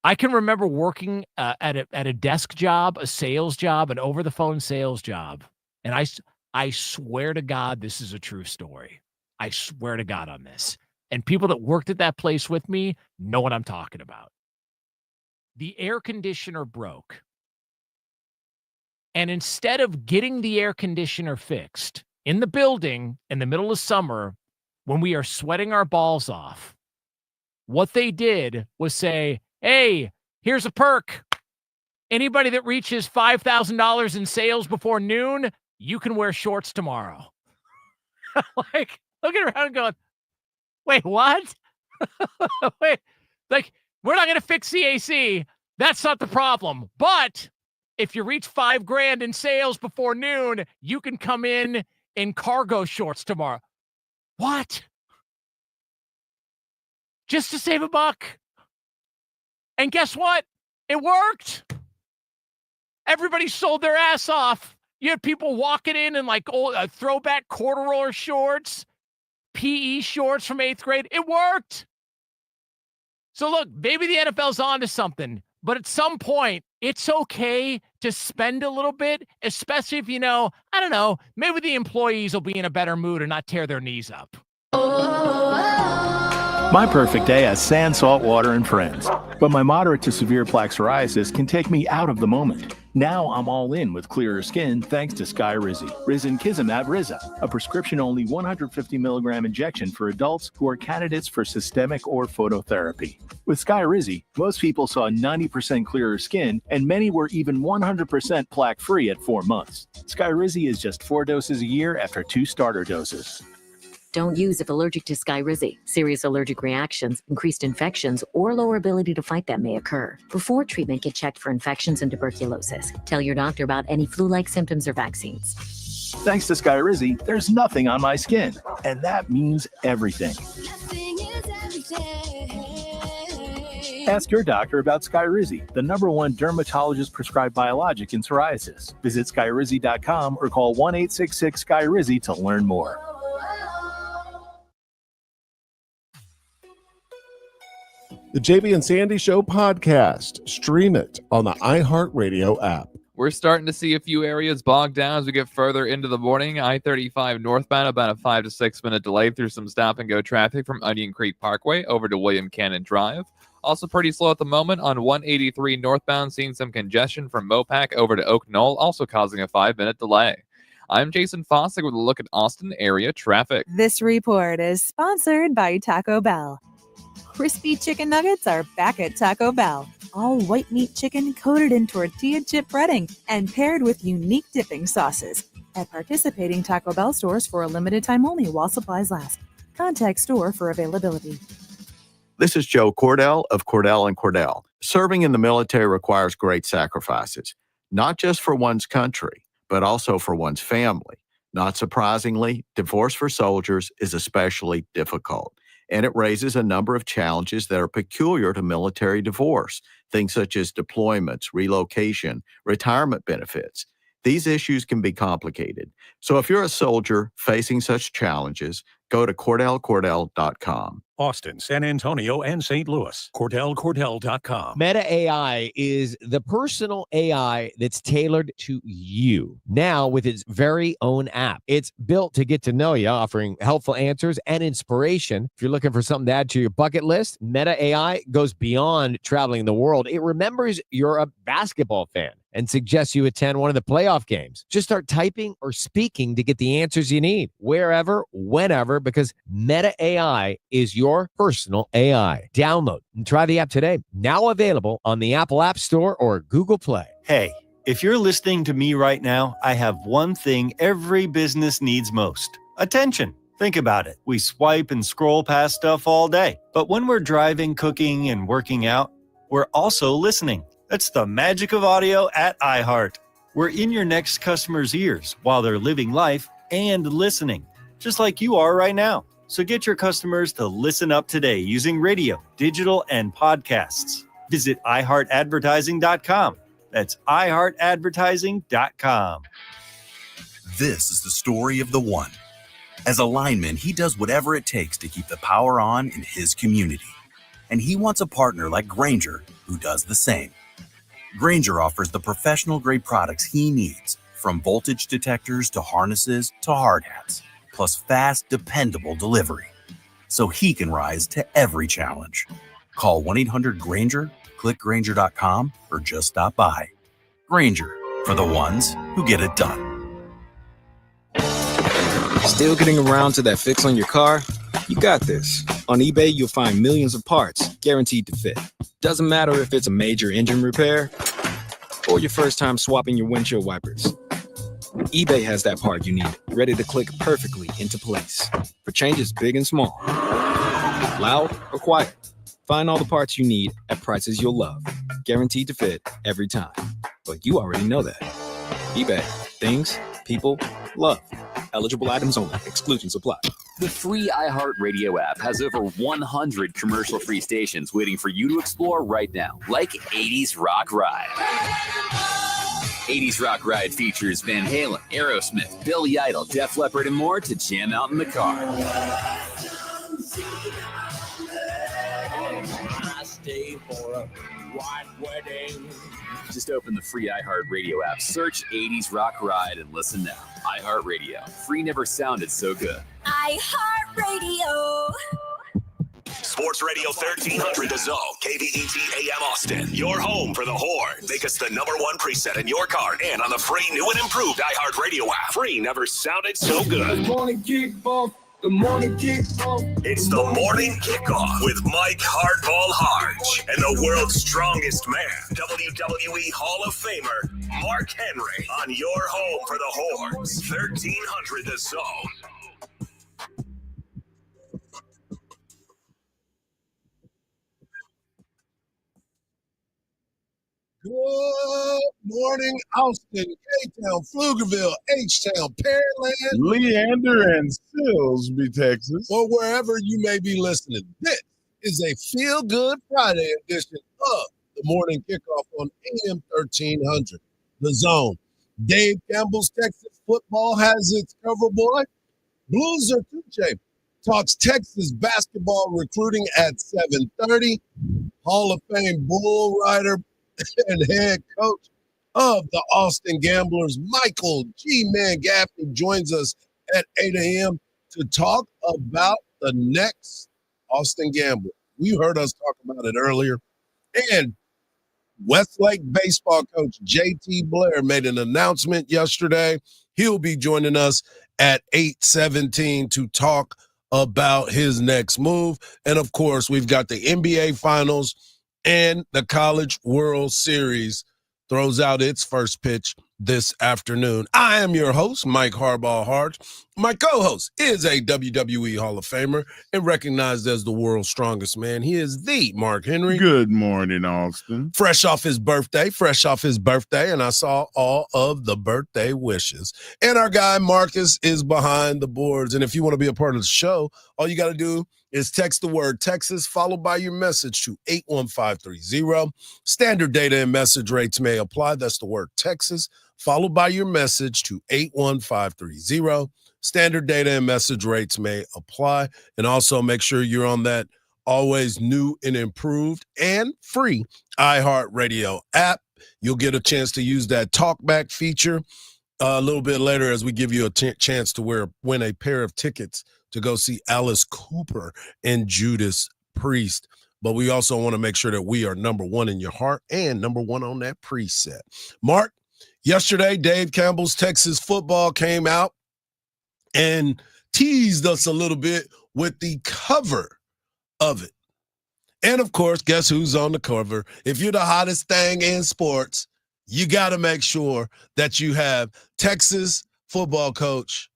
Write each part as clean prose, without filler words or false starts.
I can remember working at a desk job, a sales job, an over-the-phone sales job, and I swear to God this is a true story. I swear to God on this. And people that worked at that place with me know what I'm talking about. The air conditioner broke. And instead of getting the air conditioner fixed in the building in the middle of summer when we are sweating our balls off, what they did was say, hey, here's a perk. Anybody that reaches $5,000 in sales before noon, you can wear shorts tomorrow. Like, looking around and going, wait, what? Wait, like, we're not going to fix the AC. That's not the problem. But if you reach $5,000 in sales before noon, you can come in cargo shorts tomorrow. What? Just to save $1. And guess what? It worked. Everybody sold their ass off. You had people walking in like old throwback corduroy shorts, PE shorts from 8th grade. It worked. So look, maybe the NFL's on to something, but at some point, it's okay to spend a little bit, especially if, I don't know, maybe the employees will be in a better mood and not tear their knees up. My perfect day has sand, salt water, and friends. But my moderate to severe plaque psoriasis can take me out of the moment. Now I'm all in with clearer skin thanks to Skyrizi. Risankizumab Riza, a prescription-only 150 milligram injection for adults who are candidates for systemic or phototherapy. With Skyrizi, most people saw 90% clearer skin, and many were even 100% plaque-free at 4 months. Skyrizi is just 4 doses a year after 2 starter doses. Don't use if allergic to Skyrizi. Serious allergic reactions, increased infections, or lower ability to fight them may occur. Before treatment, get checked for infections and tuberculosis. Tell your doctor about any flu-like symptoms or vaccines. Thanks to Skyrizi, there's nothing on my skin, and that means everything. Ask your doctor about Skyrizi, the #1 dermatologist-prescribed biologic in psoriasis. Visit Skyrizi.com or call 1-866-SKYRIZI to learn more. The JB and Sandy Show podcast. Stream it on the iHeartRadio app. We're starting to see a few areas bogged down as we get further into the morning. I-35 northbound, about a 5 to 6 minute delay through some stop-and-go traffic from Onion Creek Parkway over to William Cannon Drive. Also pretty slow at the moment on 183 northbound, seeing some congestion from Mopac over to Oak Knoll, also causing a 5-minute delay. I'm Jason Fossick with a look at Austin area traffic. This report is sponsored by Taco Bell. Crispy chicken nuggets are back at Taco Bell. All white meat chicken coated in tortilla chip breading and paired with unique dipping sauces. At participating Taco Bell stores for a limited time only while supplies last. Contact store for availability. This is Joe Cordell of Cordell & Cordell. Serving in the military requires great sacrifices, not just for one's country, but also for one's family. Not surprisingly, divorce for soldiers is especially difficult, and it raises a number of challenges that are peculiar to military divorce, things such as deployments, relocation, retirement benefits. These issues can be complicated. So if you're a soldier facing such challenges, go to CordellCordell.com. Austin, San Antonio, and St. Louis. CordellCordell.com. Meta AI is the personal AI that's tailored to you. Now with its very own app. It's built to get to know you, offering helpful answers and inspiration. If you're looking for something to add to your bucket list, Meta AI goes beyond traveling the world. It remembers you're a basketball fan and suggests you attend one of the playoff games. Just start typing or speaking to get the answers you need, wherever, whenever, because Meta AI is your personal AI. Download and try the app today. Now available on the Apple App Store or Google Play. Hey, if you're listening to me right now, I have one thing every business needs most: attention. Think about it. We swipe and scroll past stuff all day. But when we're driving, cooking, and working out, we're also listening. That's the magic of audio at iHeart. We're in your next customer's ears while they're living life and listening, just like you are right now. So get your customers to listen up today using radio, digital, and podcasts. Visit iHeartAdvertising.com. That's iHeartAdvertising.com. This is the story of the one. As a lineman, he does whatever it takes to keep the power on in his community. And he wants a partner like Grainger who does the same. Grainger offers the professional-grade products he needs, from voltage detectors to harnesses to hard hats, plus fast, dependable delivery, so he can rise to every challenge. Call 1-800-GRAINGER, click Grainger.com, or just stop by. Grainger, for the ones who get it done. Still getting around to that fix on your car? You got this. On eBay, you'll find millions of parts guaranteed to fit. Doesn't matter if it's a major engine repair or your first time swapping your windshield wipers. eBay has that part you need, ready to click perfectly into place for changes big and small. Loud or quiet, find all the parts you need at prices you'll love. Guaranteed to fit every time. But you already know that. eBay. Things people love. Eligible items only. Exclusions apply. The free iHeartRadio app has over 100 commercial-free stations waiting for you to explore right now, like 80s Rock Ride. 80s Rock Ride features Van Halen, Aerosmith, Billy Idol, Def Leppard, and more to jam out in the car. I stay for a white wedding. Just open the free iHeartRadio app, search 80s Rock Ride, and listen now. iHeartRadio. Free never sounded so good. iHeartRadio. Sports Radio 1300 The Zone, KVET AM Austin. Your home for the Horn. Make us the #1 preset in your car and on the free new and improved iHeartRadio app. Free never sounded so good. Good morning, Kickoff. Good morning, Kickoff. It's the morning kickoff with Mike Hardball Hardge and the world's strongest man, WWE Hall of Famer, Mark Henry, on your home for the Horns, 1300 The Zone. Good morning, Austin, K-Town, Pflugerville, H-Town, Pearland, Leander, and Silsbee, Texas, or wherever you may be listening. This is a feel-good Friday edition of the morning kickoff on AM 1300, The Zone. Dave Campbell's Texas football has its cover boy. Blues or Tuche talks Texas basketball recruiting at 7:30. Hall of Fame bull rider and head coach of the Austin Gamblers, Michael G. Man Gaffney, joins us at 8 a.m. to talk about the next Austin Gambler. You heard us talk about it earlier. And Westlake baseball coach J.T. Blair made an announcement yesterday. He'll be joining us at 8:17 to talk about his next move. And, of course, we've got the NBA Finals and the College World Series throws out its first pitch this afternoon. I am your host, Mike Hardball Hardge. My co-host is a WWE Hall of Famer and recognized as the world's strongest man. He is the Mark Henry. Good morning, Austin. Fresh off his birthday, and I saw all of the birthday wishes. And our guy Marcus is behind the boards. And if you want to be a part of the show, all you got to do is text the word Texas followed by your message to 81530. Standard data and message rates may apply. That's the word Texas followed by your message to 81530. Standard data and message rates may apply. And also make sure you're on that always new and improved and free iHeartRadio app. You'll get a chance to use that talkback feature a little bit later as we give you a chance to win a pair of tickets to go see Alice Cooper and Judas Priest. But we also want to make sure that we are #1 in your heart and #1 on that preset. Mark, yesterday, Dave Campbell's Texas football came out and teased us a little bit with the cover of it. And, of course, guess who's on the cover? If you're the hottest thing in sports, you got to make sure that you have Texas football coach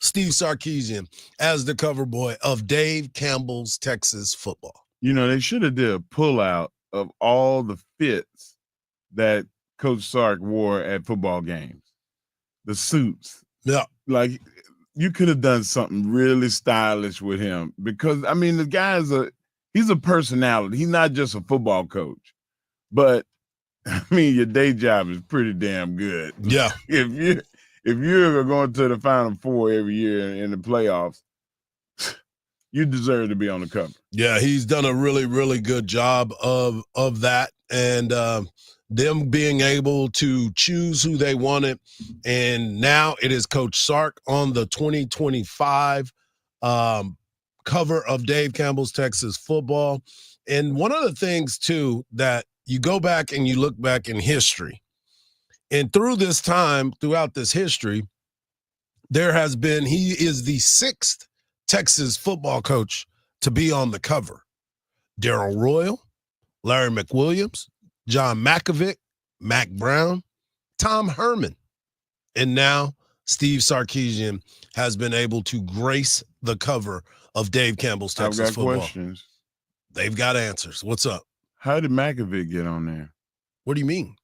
Steve Sarkisian as the cover boy of Dave Campbell's Texas football. You know, they should have did a pullout of all the fits that Coach Sark wore at football games. The suits. Yeah. Like, you could have done something really stylish with him because, I mean, the guy's he's a personality. He's not just a football coach. But, I mean, your day job is pretty damn good. Yeah. If you're going to the Final Four every year in the playoffs, you deserve to be on the cover. Yeah, he's done a really, really good job of that. and them being able to choose who they wanted. And now it is Coach Sark on the 2025 cover of Dave Campbell's Texas Football. And one of the things, too, that you go back and you look back in history, and through this time, throughout this history, there has been, he is the 6th Texas football coach to be on the cover. Darrell Royal, Larry McWilliams, John Malkovich, Mac Brown, Tom Herman, and now Steve Sarkisian has been able to grace the cover of Dave Campbell's Texas I've got Football. questions. They've got answers. What's up? How did McAvick get on there? What do you mean?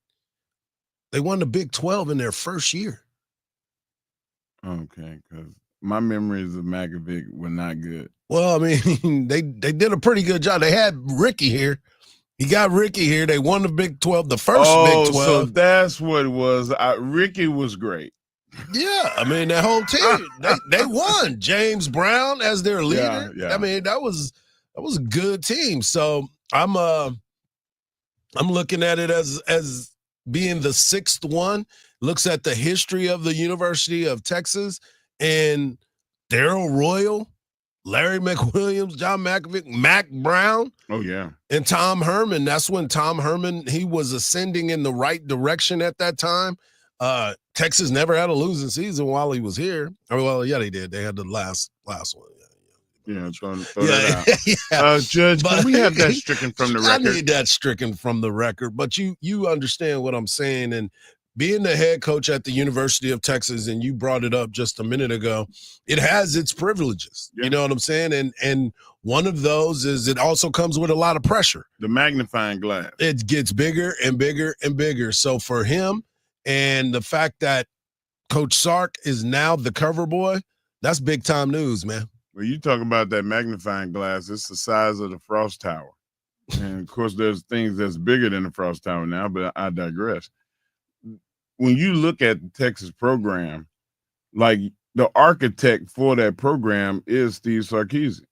They won the Big 12 in their first year. Okay, because my memories of McAvick were not good. Well, I mean, they did a pretty good job. They had Ricky here. He got Ricky here. They won the Big 12, the first Big 12. So that's what it was. Ricky was great. Yeah, I mean, that whole team, they won. James Brown as their leader. Yeah. I mean, that was a good team. So I'm looking at it as being the 6th one. Looks at the history of the University of Texas, and Darrell Royal, Larry McWilliams, John Malkovich, Mac Brown. Oh, yeah. And Tom Herman. That's when Tom Herman, he was ascending in the right direction at that time. Texas never had a losing season while he was here. Well, yeah, they did. They had the last one. Yeah, throw that out. Yeah. Judge, can we have that stricken from the record? I need that stricken from the record. But you understand what I'm saying. And being the head coach at the University of Texas, and you brought it up just a minute ago, it has its privileges. Yeah. You know what I'm saying? And one of those is it also comes with a lot of pressure. The magnifying glass. It gets bigger and bigger and bigger. So for him, and the fact that Coach Sark is now the cover boy, that's big time news, man. Well, you talk about that magnifying glass, it's the size of the Frost Tower. And of course, there's things that's bigger than the Frost Tower now, but I digress. When you look at the Texas program, like the architect for that program is Steve Sarkisian.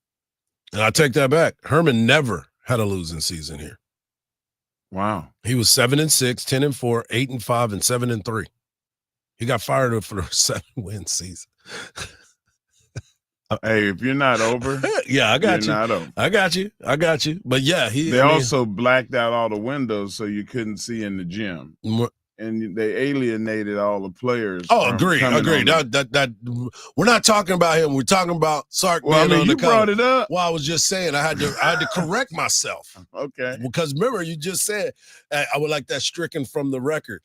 And I take that back. Herman never had a losing season here. Wow. He was 7-6, 10-4, 8-5, and 7-3. He got fired for a 7-win season. Hey, if you're not over, yeah, I got you. Not over. I got you. But yeah, they also blacked out all the windows so you couldn't see in the gym. And they alienated all the players. Oh, agreed. That we're not talking about him. We're talking about Sark. Well, I mean, you brought it up. Well, I was just saying I had to correct myself. Okay. Because remember, you just said I would like that stricken from the record.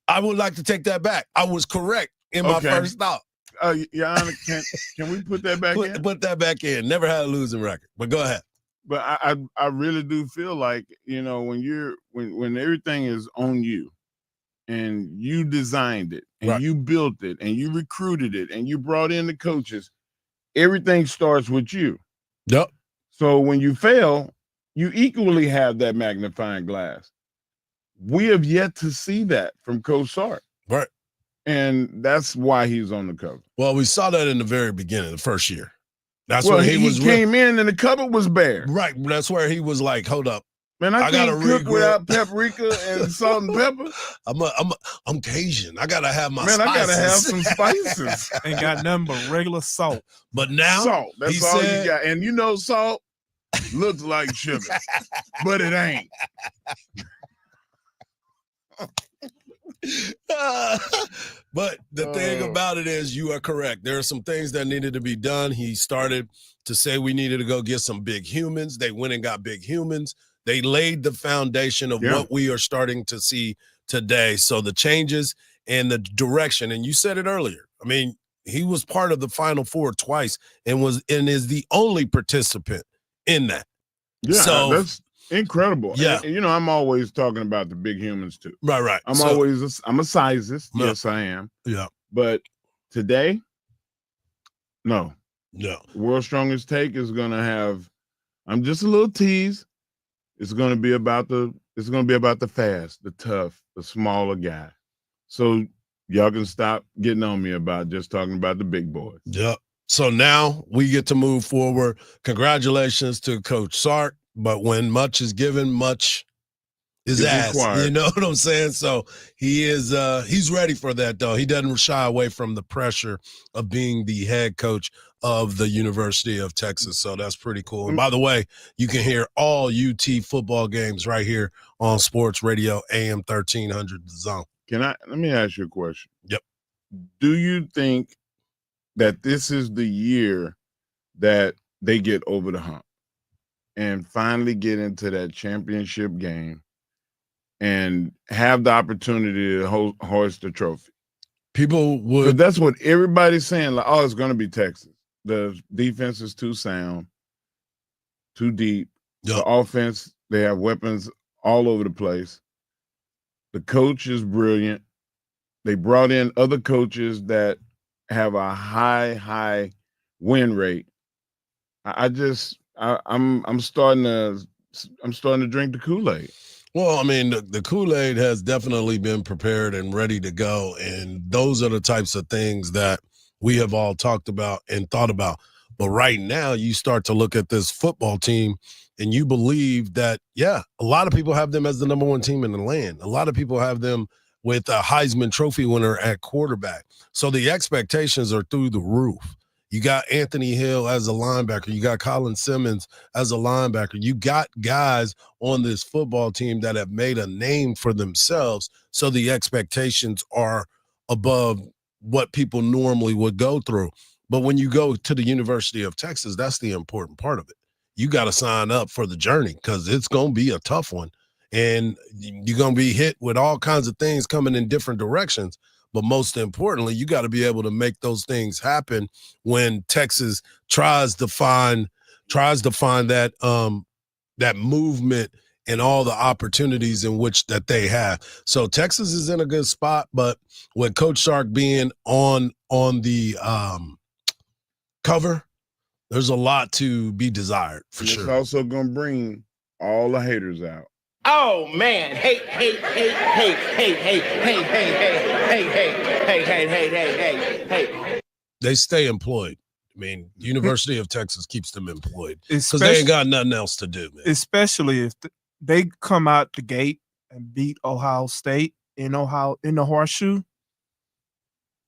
I would like to take that back. I was correct in my first thought. Your Honor, can we put that back in? Put that back in. Never had a losing record. But go ahead. But I really do feel like, you know, when everything is on you, and you designed it, and you built it, and you recruited it, and you brought in the coaches, everything starts with you. Yep. So when you fail, you equally have that magnifying glass. We have yet to see that from Coach Sark. Right. And that's why he's on the cover. Well, we saw that in the very beginning, the first year. That's when he came in and the cupboard was bare. Right. That's where he was like, hold up. Man, I can't cook without paprika and salt and pepper. I'm Cajun. I gotta have my spices. I gotta have some spices. Ain't got nothing but regular salt. But now salt. That's all you got. And you know, salt looks like sugar, but it ain't. But the thing about it is, you are correct. There are some things that needed to be done. He started to say we needed to go get some big humans. They went and got big humans. They laid the foundation of what we are starting to see today. So the changes and the direction, and you said it earlier. I mean, he was part of the Final Four twice and is the only participant in that. Yeah, so that's incredible. Yeah. And, you know, I'm always talking about the big humans too. Right. I'm a sizist. Yeah. Yes, I am. Yeah. But today, no. World's Strongest Take is gonna have. I'm just a little tease. It's gonna be about the fast, the tough, the smaller guy. So y'all can stop getting on me about just talking about the big boys. Yep. So now we get to move forward. Congratulations to Coach Sark. But when much is given, much his is ass. required. You know what I'm saying? So he is he's ready for that, though. He doesn't shy away from the pressure of being the head coach of the University of Texas. So that's pretty cool. And by the way, you can hear all UT football games right here on Sports Radio AM 1300 The Zone. Let me ask you a question. Yep. Do you think that this is the year that they get over the hump and finally get into that championship game and have the opportunity to hoist the trophy? People would. That's what everybody's saying. Like, oh, it's going to be Texas. The defense is too sound, too deep. Yep. The offense, they have weapons all over the place. The coach is brilliant. They brought in other coaches that have a high win rate. I'm starting to drink the Kool-Aid. Well, I mean, the Kool-Aid has definitely been prepared and ready to go. And those are the types of things that we have all talked about and thought about. But right now, you start to look at this football team and you believe that, yeah, a lot of people have them as the number one team in the land. A lot of people have them with a Heisman Trophy winner at quarterback. So the expectations are through the roof. You got Anthony Hill as a linebacker. You got Colin Simmons as a linebacker. You got guys on this football team that have made a name for themselves. So the expectations are above what people normally would go through. But when you go to the University of Texas, that's the important part of it. You got to sign up for the journey because it's going to be a tough one. And you're going to be hit with all kinds of things coming in different directions. But most importantly, you got to be able to make those things happen when Texas tries to find that that movement and all the opportunities in which that they have. So Texas is in a good spot, but with Coach Sark being on the cover, there's a lot to be desired for sure. It's also going to bring all the haters out. Oh man, hey. They stay employed. I mean, University of Texas keeps them employed because they ain't got nothing else to do, man. Especially if they come out the gate and beat Ohio State in the horseshoe.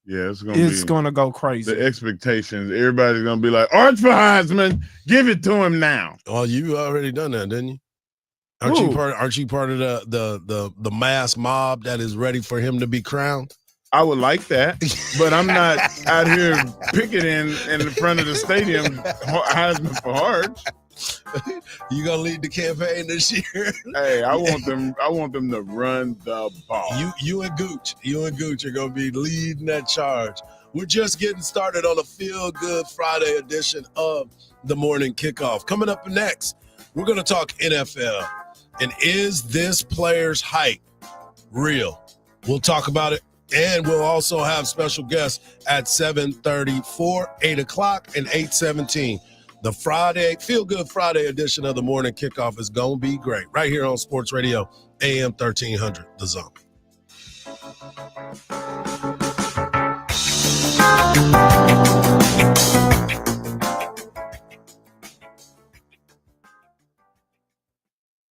Yeah, it's gonna go crazy. The expectations, everybody's gonna be like, Arch for Heisman, give it to him now. Oh, you already done that, didn't you? Aren't you part of the mass mob that is ready for him to be crowned? I would like that, but I'm not out here picketing in the front of the stadium Heisman for Hardge. You gonna lead the campaign this year? Hey, I want them to run the ball. You and Gooch are gonna be leading that charge. We're just getting started on a Feel Good Friday edition of the Morning Kickoff. Coming up next, we're gonna talk NFL. And is this player's hype real? We'll talk about it. And we'll also have special guests at 7:34, 8 o'clock, and 8:17. The Friday, Feel Good Friday edition of the Morning Kickoff is going to be great. Right here on Sports Radio, AM 1300, The Zone.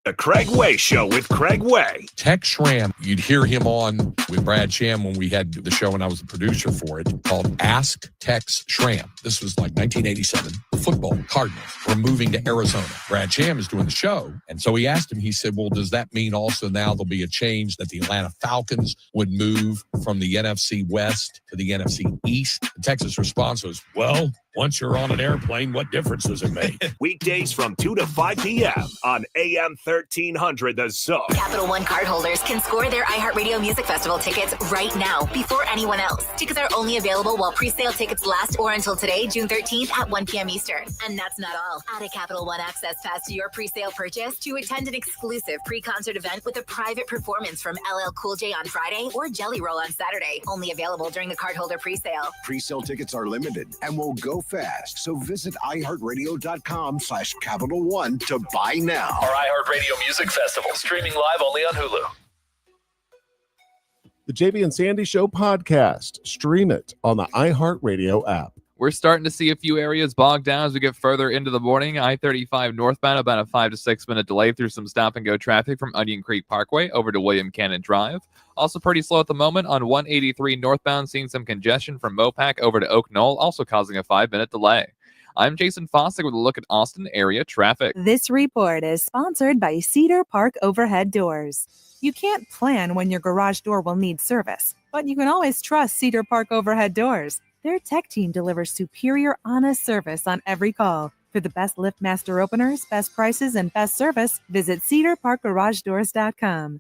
The Craig Way Show with Craig Way. Tex Schramm, you'd hear him on with Brad Sham when we had the show and I was the producer for it, called Ask Tex Schramm. This was like 1987. The football Cardinals were moving to Arizona. Brad Sham is doing the show. And so he asked him, he said, well, does that mean also now there'll be a change that the Atlanta Falcons would move from the NFC West to the NFC East? The Texas response was, well, once you're on an airplane, what difference does it make? Weekdays from 2 to 5 p.m. on AM 1300 The Zone. Capital One cardholders can score their iHeartRadio Music Festival tickets right now before anyone else. Tickets are only available while pre-sale tickets last or until today, June 13th at 1 p.m. Eastern. And that's not all. Add a Capital One Access Pass to your pre-sale purchase to attend an exclusive pre-concert event with a private performance from LL Cool J on Friday or Jelly Roll on Saturday. Only available during the cardholder pre-sale. Pre-sale tickets are limited and will go fast. So visit iHeartRadio.com/Capital One to buy now. Our iHeartRadio Music Festival, streaming live only on Hulu. The JB and Sandy Show podcast. Stream it on the iHeartRadio app. We're starting to see a few areas bogged down as we get further into the morning. I-35 northbound, about a 5 to 6 minute delay through some stop-and-go traffic from Onion Creek Parkway over to William Cannon Drive. Also pretty slow at the moment on 183 northbound, seeing some congestion from Mopac over to Oak Knoll, also causing a 5-minute delay. I'm Jason Fossick with a look at Austin area traffic. This report is sponsored by Cedar Park Overhead Doors. You can't plan when your garage door will need service, but you can always trust Cedar Park Overhead Doors. Their tech team delivers superior, honest service on every call. For the best LiftMaster openers, best prices, and best service, visit cedarparkgaragedoors.com.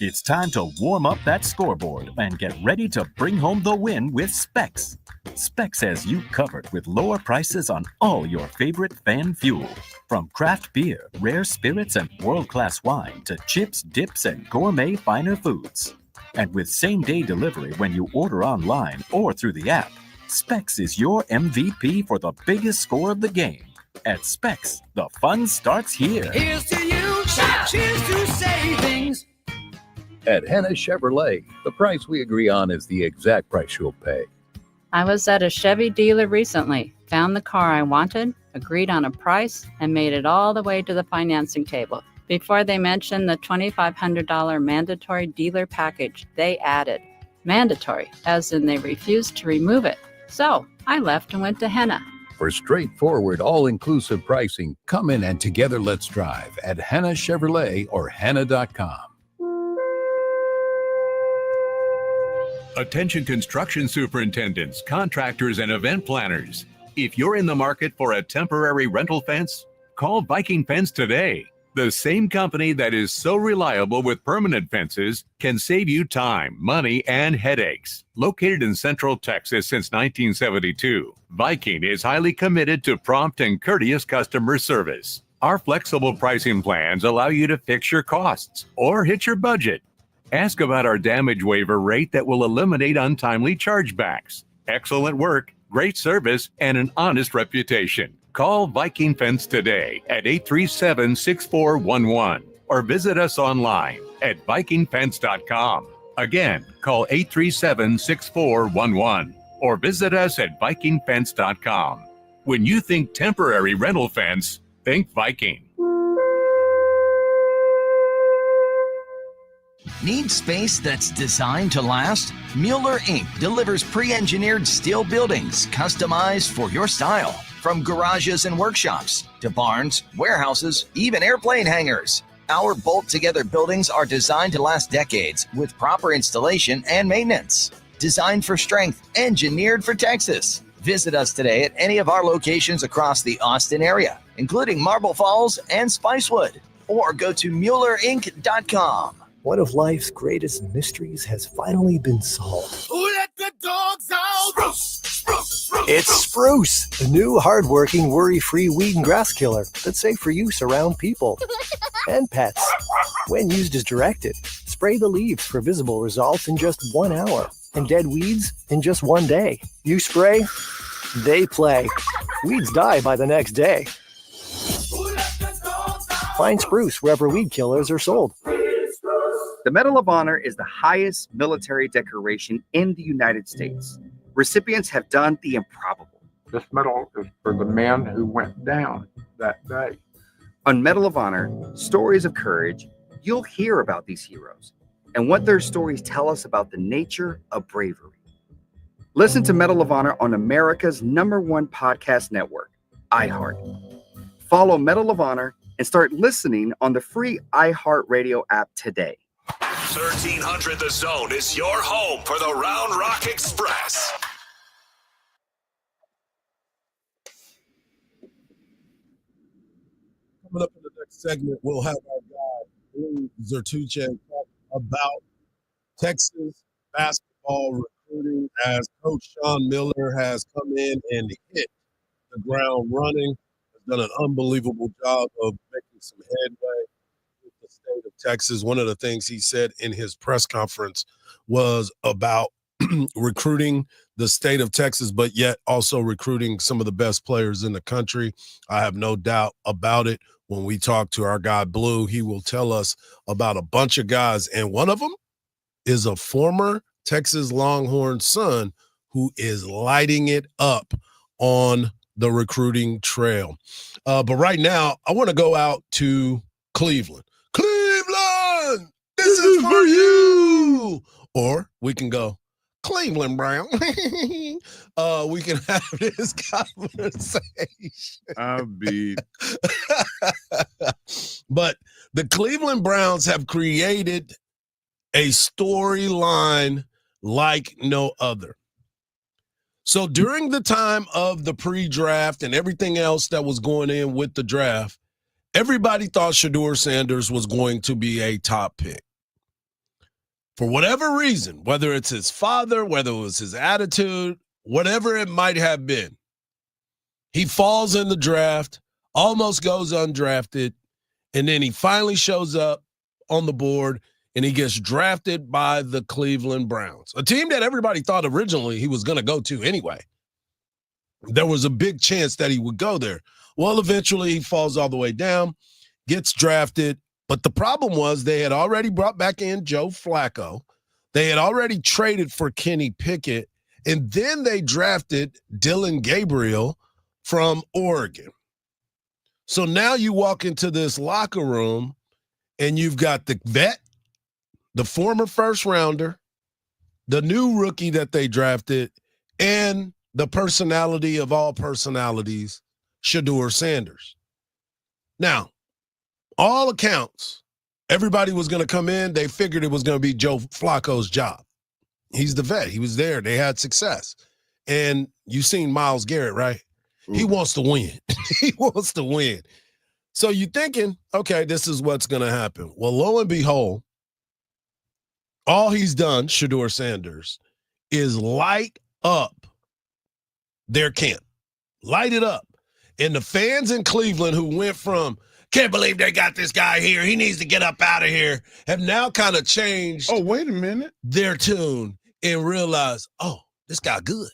It's time to warm up that scoreboard and get ready to bring home the win with Specs. Specs has you covered with lower prices on all your favorite fan fuel. From craft beer, rare spirits, and world-class wine to chips, dips, and gourmet finer foods. And with same-day delivery when you order online or through the app, Specs is your MVP for the biggest score of the game. At Specs, the fun starts here. Here's to you, cheers to savings. At Henna Chevrolet, the price we agree on is the exact price you'll pay. I was at a Chevy dealer recently, found the car I wanted, agreed on a price, and made it all the way to the financing table. Before they mentioned the $2,500 mandatory dealer package they added. Mandatory, as in they refused to remove it. So I left and went to Henna. For straightforward, all-inclusive pricing, come in and together let's drive at Henna Chevrolet or Henna.com. Attention construction superintendents, contractors, and event planners. If you're in the market for a temporary rental fence, call Viking Fence today. The same company that is so reliable with permanent fences can save you time, money, and headaches. Located in Central Texas since 1972, Viking is highly committed to prompt and courteous customer service. Our flexible pricing plans allow you to fix your costs or hit your budget. Ask about our damage waiver rate that will eliminate untimely chargebacks. Excellent work, great service, and an honest reputation. Call Viking Fence today at 837-6411 or visit us online at vikingfence.com. Again, call 837-6411 or visit us at vikingfence.com. When you think temporary rental fence, think Viking. Need space that's designed to last? Mueller Inc. delivers pre-engineered steel buildings customized for your style. From garages and workshops to barns, warehouses, even airplane hangars. Our bolt-together buildings are designed to last decades with proper installation and maintenance. Designed for strength, engineered for Texas. Visit us today at any of our locations across the Austin area, including Marble Falls and Spicewood. Or go to MuellerInc.com. One of life's greatest mysteries has finally been solved. Who let the dogs out? Spruce, spruce, spruce. It's Spruce, the new hard-working, worry-free weed and grass killer that's safe for use around people and pets. When used as directed, spray the leaves for visible results in just 1 hour and dead weeds in just 1 day. You spray, they play. Weeds die by the next day. Find Spruce wherever weed killers are sold. The Medal of Honor is the highest military decoration in the United States. Recipients have done the improbable. This medal is for the men who went down that day. On Medal of Honor, stories of courage, you'll hear about these heroes and what their stories tell us about the nature of bravery. Listen to Medal of Honor on America's #1 podcast network, iHeart. Follow Medal of Honor and start listening on the free iHeartRadio app today. 1300 The Zone is your home for the Round Rock Express. Coming up in the next segment, we'll have our guy, Blue Zertuche, talk about Texas basketball recruiting as Coach Sean Miller has come in and hit the ground running, has done an unbelievable job of making some headway with the state of Texas. One of the things he said in his press conference was about recruiting the state of Texas, but yet also recruiting some of the best players in the country. I have no doubt about it. When we talk to our guy Blue, he will tell us about a bunch of guys, and one of them is a former Texas Longhorn son who is lighting it up on the recruiting trail. But right now, I want to go out to Cleveland. Cleveland, this is for you. Or we can go, Cleveland Brown. We can have this conversation. I'll be. But the Cleveland Browns have created a storyline like no other. So during the time of the pre-draft and everything else that was going in with the draft, everybody thought Shedeur Sanders was going to be a top pick. For whatever reason, whether it's his father, whether it was his attitude, whatever it might have been, he falls in the draft, almost goes undrafted, and then he finally shows up on the board and he gets drafted by the Cleveland Browns, a team that everybody thought originally he was going to go to anyway. There was a big chance that he would go there. Well, eventually he falls all the way down, gets drafted. But the problem was they had already brought back in Joe Flacco. They had already traded for Kenny Pickett. And then they drafted Dylan Gabriel from Oregon. So now you walk into this locker room and you've got the vet, the former first rounder, the new rookie that they drafted, and the personality of all personalities, Shedeur Sanders. Now, all accounts, everybody was going to come in. They figured it was going to be Joe Flacco's job. He's the vet. He was there. They had success. And you've seen Myles Garrett, right? He wants to win. He wants to win. So you're thinking, okay, this is what's going to happen. Well, lo and behold, all he's done, Shedeur Sanders, is light up their camp. Light it up. And the fans in Cleveland who went from, can't believe they got this guy here, he needs to get up out of here, have now kind of changed. Oh, wait a minute. Their tune and realized, oh, this guy good.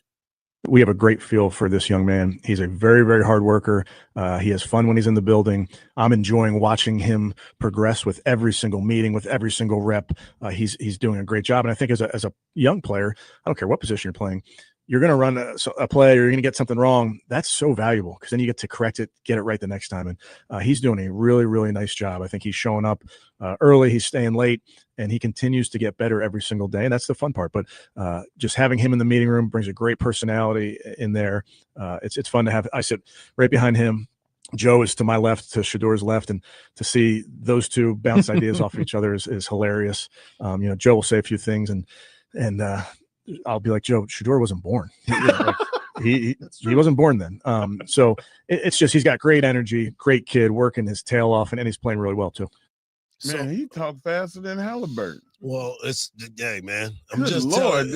We have a great feel for this young man. He's a very, very hard worker. He has fun when he's in the building. I'm enjoying watching him progress with every single meeting, with every single rep. He's doing a great job. And I think as a young player, I don't care what position you're playing, you're going to run a play or you're going to get something wrong. That's so valuable because then you get to correct it, get it right the next time. And he's doing a really, really nice job. I think he's showing up early. He's staying late. And he continues to get better every single day. And that's the fun part. But just having him in the meeting room brings a great personality in there. It's fun to have. I sit right behind him. Joe is to my left, to Shedeur's left. And to see those two bounce ideas off of each other is hilarious. Joe will say a few things and I'll be like, Joe, Shedeur wasn't born. He wasn't born then. So it's just he's got great energy, great kid, working his tail off, and he's playing really well too. Man, he talked faster than Halliburton. Well, it's the day, man. I'm just Lord.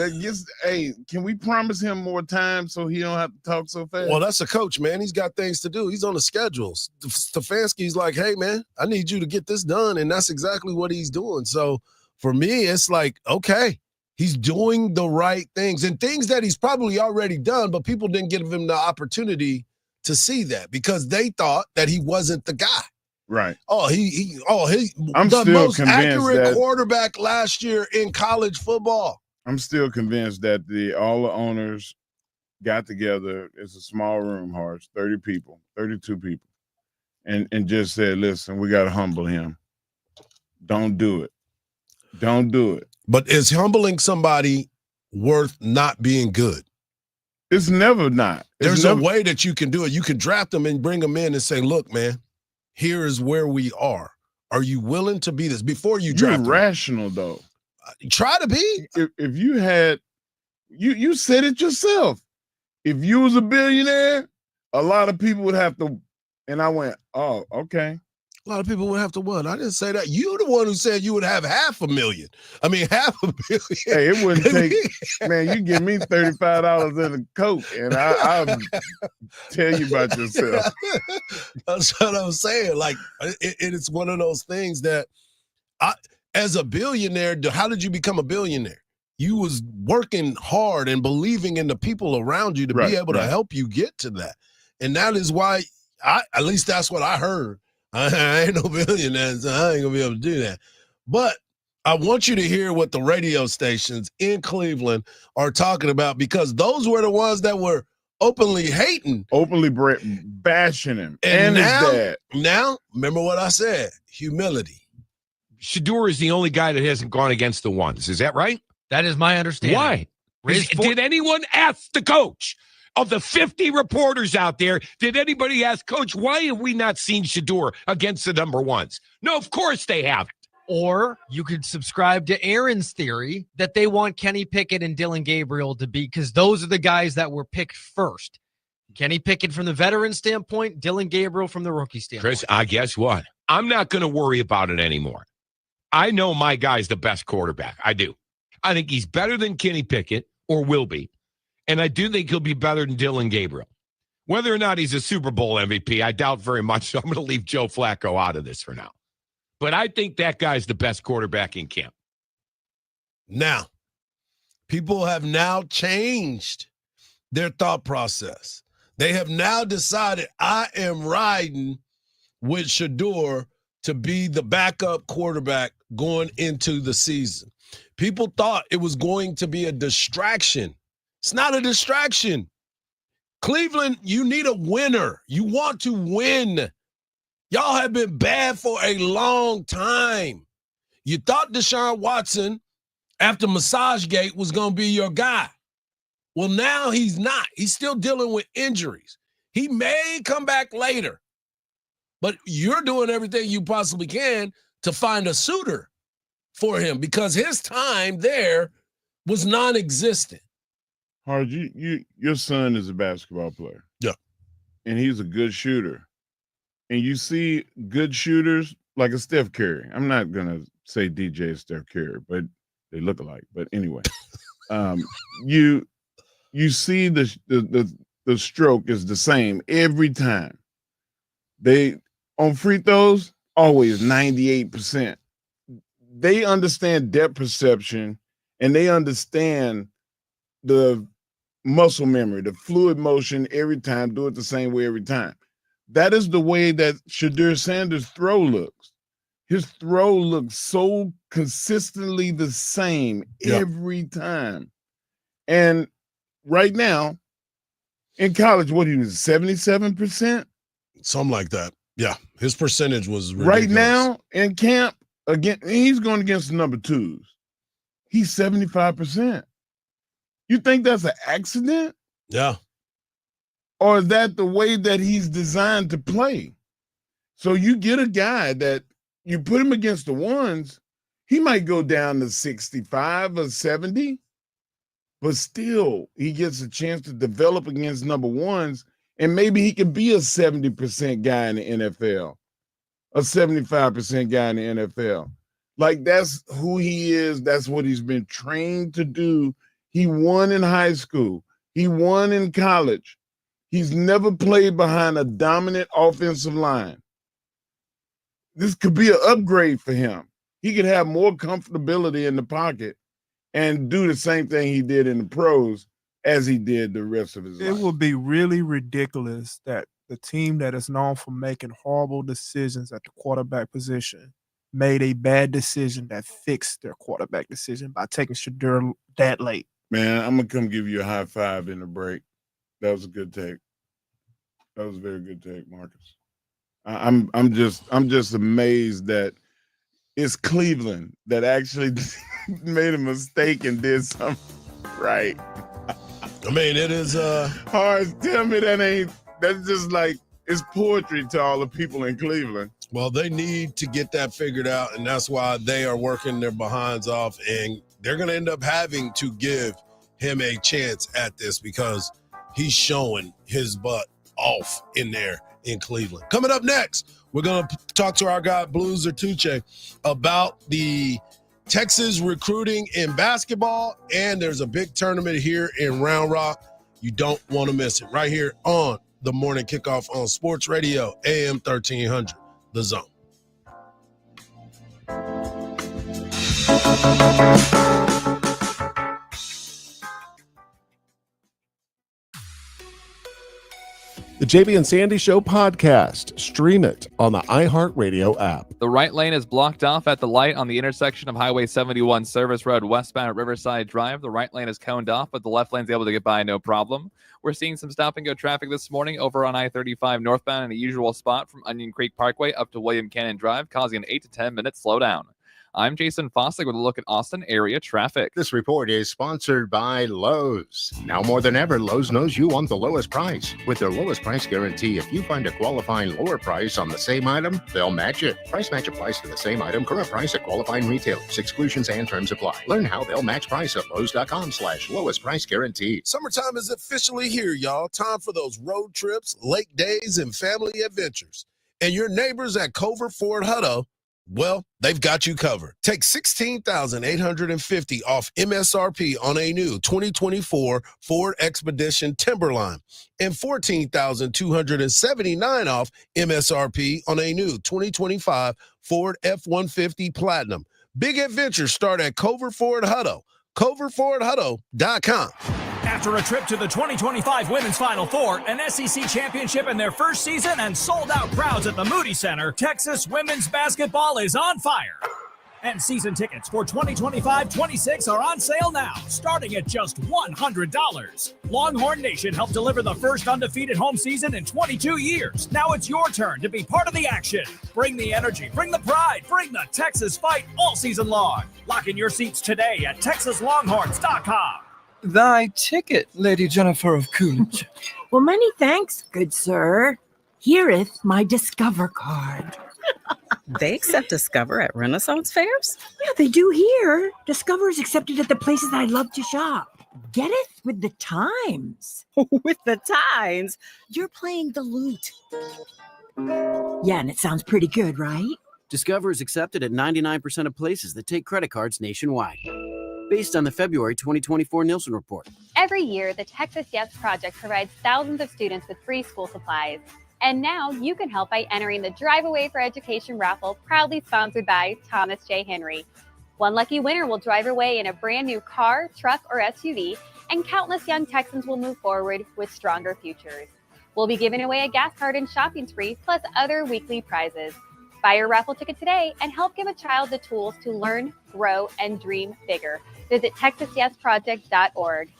Hey, can we promise him more time so he don't have to talk so fast? Well, that's a coach, man. He's got things to do. He's on the schedules. Stefanski's like, hey, man, I need you to get this done, and that's exactly what he's doing. So for me, it's like, okay, he's doing the right things and things that he's probably already done, but people didn't give him the opportunity to see that because they thought that he wasn't the guy. Right. I'm the most accurate quarterback last year in college football. I'm still convinced that all the owners got together. It's a small room, Hardge, 30 people, 32 people, and just said, listen, we got to humble him. Don't do it. Don't do it. But is humbling somebody worth not being good? It's never not. There's a way that you can do it. You can draft them and bring them in and say, look, man, here is where we are. Are you willing to be this before you draft? You're rational, though. Try to be. If you had, you said it yourself. If you was a billionaire, a lot of people would have to. And I went, oh, okay. A lot of people would have to what? I didn't say that. You the one who said you would have $500,000. I mean, $500,000. Hey, it wouldn't take, man, you give me $35 in a Coke and I'll tell you about yourself. That's what I'm saying. Like, it's one of those things that as a billionaire, how did you become a billionaire? You was working hard and believing in the people around you to be able to help you get to that. And that is why, at least that's what I heard. I ain't no billionaire, so I ain't gonna be able to do that. But I want you to hear what the radio stations in Cleveland are talking about because those were the ones that were openly hating, bashing him and his now, dad. Now, remember what I said: humility. Shador is the only guy that hasn't gone against the ones. Is that right? That is my understanding. Why? Did anyone ask the coach? Of the 50 reporters out there, did anybody ask, Coach, why have we not seen Shador against the number ones? No, of course they haven't. Or you could subscribe to Aaron's theory that they want Kenny Pickett and Dylan Gabriel to be, because those are the guys that were picked first. Kenny Pickett from the veteran standpoint, Dylan Gabriel from the rookie standpoint. Chris, I guess what? I'm not going to worry about it anymore. I know my guy's the best quarterback. I do. I think he's better than Kenny Pickett, or will be. And I do think he'll be better than Dylan Gabriel. Whether or not he's a Super Bowl MVP, I doubt very much, so I'm going to leave Joe Flacco out of this for now. But I think that guy's the best quarterback in camp. Now, people have now changed their thought process. They have now decided, I am riding with Shador to be the backup quarterback going into the season. People thought it was going to be a distraction. It's not a distraction. Cleveland, you need a winner. You want to win. Y'all have been bad for a long time. You thought Deshaun Watson, after Massagegate, was going to be your guy. Well, now he's not. He's still dealing with injuries. He may come back later. But you're doing everything you possibly can to find a suitor for him because his time there was non-existent. Hardge, your son is a basketball player. Yeah. And he's a good shooter. And you see good shooters like a Steph Curry. I'm not going to say DJ is Steph Curry, but they look alike. But anyway, you see the stroke is the same every time. They, on free throws, always 98%. They understand depth perception, and they understand the muscle memory, the fluid motion every time, do it the same way every time. That is the way that Shedeur Sanders' throw looks. His throw looks so consistently the same every time. And right now, in college, what he was, 77%? Something like that. Yeah, his percentage was ridiculous. Right now in camp, again, he's going against the number twos. He's 75%. You think that's an accident? Yeah. Or is that the way that he's designed to play? So you get a guy that you put him against the ones, he might go down to 65 or 70, but still he gets a chance to develop against number ones, and maybe he can be a 70% guy in the NFL, a 75% guy in the NFL. Like, that's who he is. That's what he's been trained to do. He won in high school. He won in college. He's never played behind a dominant offensive line. This could be an upgrade for him. He could have more comfortability in the pocket and do the same thing he did in the pros as he did the rest of his life. It would be really ridiculous that the team that is known for making horrible decisions at the quarterback position made a bad decision that fixed their quarterback decision by taking Shedeur that late. Man, I'm going to come give you a high five in the break. That was a good take. That was a very good take, Marcus. I'm just amazed that it's Cleveland that actually made a mistake and did something right. I mean, it is hard. Tell me that's just like, it's poetry to all the people in Cleveland. Well, they need to get that figured out, and that's why they are working their behinds off, and they're going to end up having to give him a chance at this because he's showing his butt off in there in Cleveland. Coming up next, we're going to talk to our guy, Blues Tuche, about the Texas recruiting in basketball, and there's a big tournament here in Round Rock. You don't want to miss it. Right here on the Morning Kickoff on Sports Radio, AM 1300, The Zone. The JB and Sandy Show podcast. Stream it on the iHeartRadio app. The right lane is blocked off at the light on the intersection of Highway 71 Service Road westbound at Riverside Drive. The right lane is coned off, but the left lane's able to get by no problem. We're seeing some stop-and-go traffic this morning over on I-35 northbound in the usual spot from Onion Creek Parkway up to William Cannon Drive, causing an 8 to 10 minute slowdown. I'm Jason Fossick with a look at Austin area traffic. This report is sponsored by Lowe's. Now more than ever, Lowe's knows you want the lowest price. With their lowest price guarantee, if you find a qualifying lower price on the same item, they'll match it. Price match applies to the same item, current price at qualifying retailers. Exclusions and terms apply. Learn how they'll match price at Lowe's.com/lowest price guarantee. Summertime is officially here, y'all. Time for those road trips, lake days, and family adventures. And your neighbors at Cover Ford Hutto, well, they've got you covered. Take $16,850 off MSRP on a new 2024 Ford Expedition Timberline and $14,279 off MSRP on a new 2025 Ford F-150 Platinum. Big adventures start at Cover Ford Hutto. CoverFordHutto.com. After a trip to the 2025 Women's Final Four, an SEC championship in their first season, and sold-out crowds at the Moody Center, Texas women's basketball is on fire. And season tickets for 2025-26 are on sale now, starting at just $100. Longhorn Nation helped deliver the first undefeated home season in 22 years. Now it's your turn to be part of the action. Bring the energy, bring the pride, bring the Texas fight all season long. Lock in your seats today at TexasLonghorns.com. Thy ticket, Lady Jennifer of Coolidge. Well, many thanks, good sir. Hereeth my Discover card. They accept Discover at Renaissance fairs? Yeah, they do here. Discover is accepted at the places I love to shop. Getteth with the times. With the times? You're playing the lute. Yeah, and it sounds pretty good, right? Discover is accepted at 99% of places that take credit cards nationwide. Based on the February 2024 Nielsen report. Every year, the Texas Yes Project provides thousands of students with free school supplies. And now you can help by entering the Drive Away for Education raffle, proudly sponsored by Thomas J. Henry. One lucky winner will drive away in a brand new car, truck, or SUV, and countless young Texans will move forward with stronger futures. We'll be giving away a gas card and shopping spree, plus other weekly prizes. Buy your raffle ticket today and help give a child the tools to learn, grow, and dream bigger. Visit TexasYesProject.org.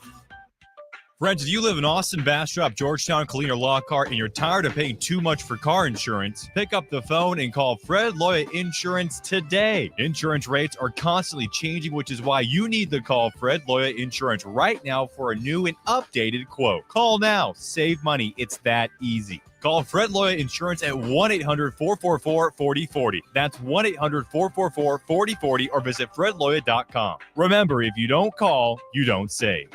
Friends, if you live in Austin, Bastrop, Georgetown, Killeen, or Lockhart, and you're tired of paying too much for car insurance, pick up the phone and call Fred Loya Insurance today. Insurance rates are constantly changing, which is why you need to call Fred Loya Insurance right now for a new and updated quote. Call now. Save money. It's that easy. Call Fred Loya Insurance at 1-800-444-4040. That's 1-800-444-4040 or visit fredloya.com. Remember, if you don't call, you don't save.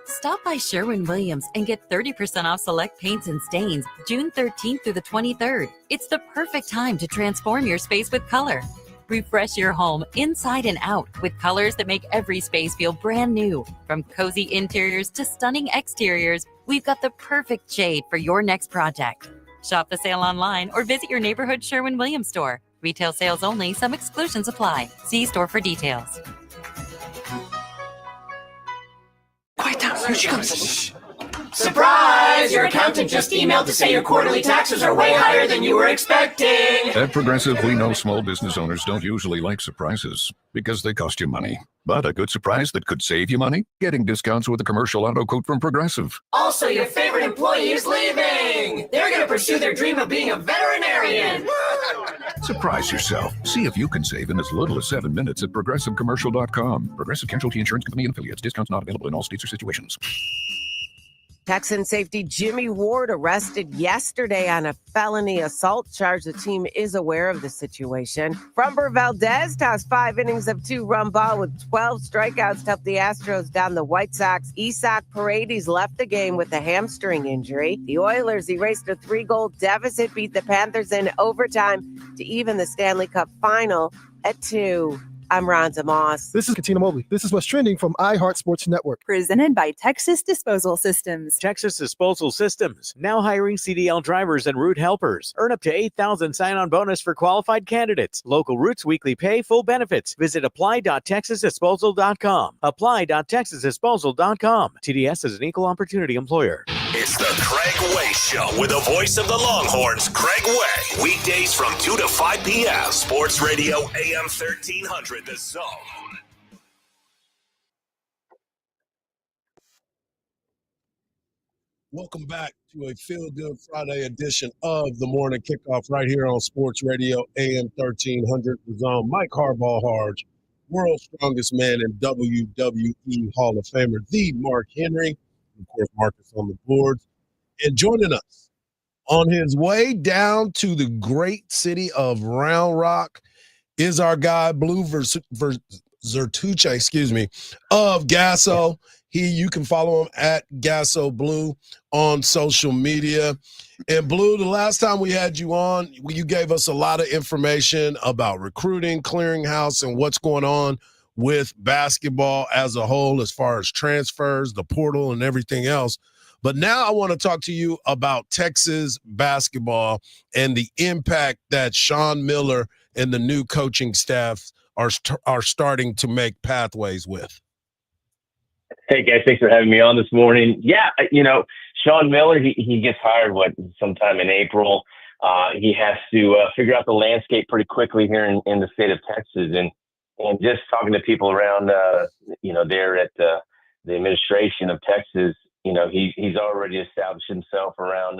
Stop by Sherwin-Williams and get 30% off select paints and stains June 13th through the 23rd. It's the perfect time to transform your space with color. Refresh your home inside and out with colors that make every space feel brand new. From cozy interiors to stunning exteriors, we've got the perfect shade for your next project. Shop the sale online or visit your neighborhood Sherwin-Williams store. Retail sales only. Some exclusions apply. See store for details. Quiet down. Here she comes. Surprise! Your accountant just emailed to say your quarterly taxes are way higher than you were expecting. At Progressive, we know small business owners don't usually like surprises because they cost you money. But a good surprise that could save you money? Getting discounts with a commercial auto quote from Progressive. Also, your favorite employee is leaving. They're going to pursue their dream of being a veterinarian. Surprise yourself. See if you can save in as little as 7 minutes at ProgressiveCommercial.com. Progressive Casualty Insurance Company and Affiliates. Discounts not available in all states or situations. Texan safety Jimmy Ward arrested yesterday on a felony assault charge. The team is aware of the situation. Framber Valdez tossed 5 innings of 2-run ball with 12 strikeouts to help the Astros down the White Sox. Isaac Paredes left the game with a hamstring injury. The Oilers erased a 3-goal deficit, beat the Panthers in overtime to even the Stanley Cup final at 2. I'm Rhonda Moss. This is Katina Mobley. This is what's trending from iHeart Sports Network. Presented by Texas Disposal Systems. Texas Disposal Systems, now hiring CDL drivers and route helpers. Earn up to $8,000 sign-on bonus for qualified candidates. Local routes, weekly pay, full benefits. Visit apply.texasdisposal.com. Apply.texasdisposal.com. TDS is an equal opportunity employer. It's the Craig Way Show with the voice of the Longhorns, Craig Way. Weekdays from 2 to 5 p.m. Sports Radio AM 1300, The Zone. Welcome back to a Feel Good Friday edition of the Morning Kickoff right here on Sports Radio AM 1300, The Zone. Mike Hardball Hardge, world's strongest man and WWE Hall of Famer, the Mark Henry. Of course, Marcus on the boards. And joining us on his way down to the great city of Round Rock is our guy, Blue Zertuche, of Gasso. You can follow him at Gasso Blue on social media. And Blue, the last time we had you on, you gave us a lot of information about recruiting, clearinghouse, and what's going on with basketball as a whole as far as transfers, the portal, and everything else. But now I want to talk to you about Texas basketball and the impact that Sean Miller and the new coaching staff are starting to make pathways with. Hey, guys, thanks for having me on this morning. Yeah, Sean Miller, he gets hired, sometime in April. He has to figure out the landscape pretty quickly here in the state of Texas. And just talking to people around, there at the administration of Texas, he's already established himself around,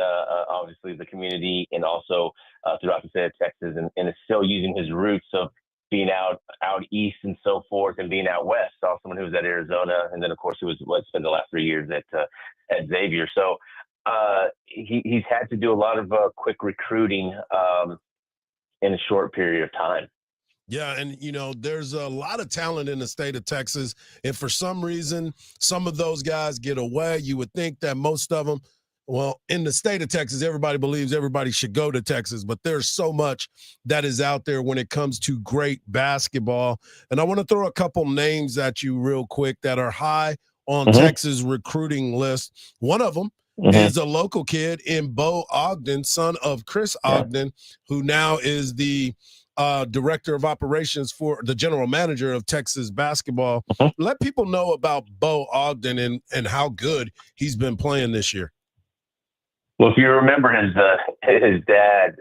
obviously, the community and also throughout the state of Texas and is still using his roots of being out east and so forth and being out west. Saw someone who was at Arizona. And then, of course, who spent the last 3 years at Xavier. So he's had to do a lot of quick recruiting in a short period of time. Yeah, and, there's a lot of talent in the state of Texas. And for some reason, some of those guys get away. You would think that most of them, well, in the state of Texas, everybody believes everybody should go to Texas, but there's so much that is out there when it comes to great basketball. And I want to throw a couple names at you real quick that are high on Texas recruiting list. One of them is a local kid in Bo Ogden, son of Chris Ogden, who now is the director of operations for the general manager of Texas basketball. Let people know about Bo Ogden and how good he's been playing this year. Well, if you remember his dad,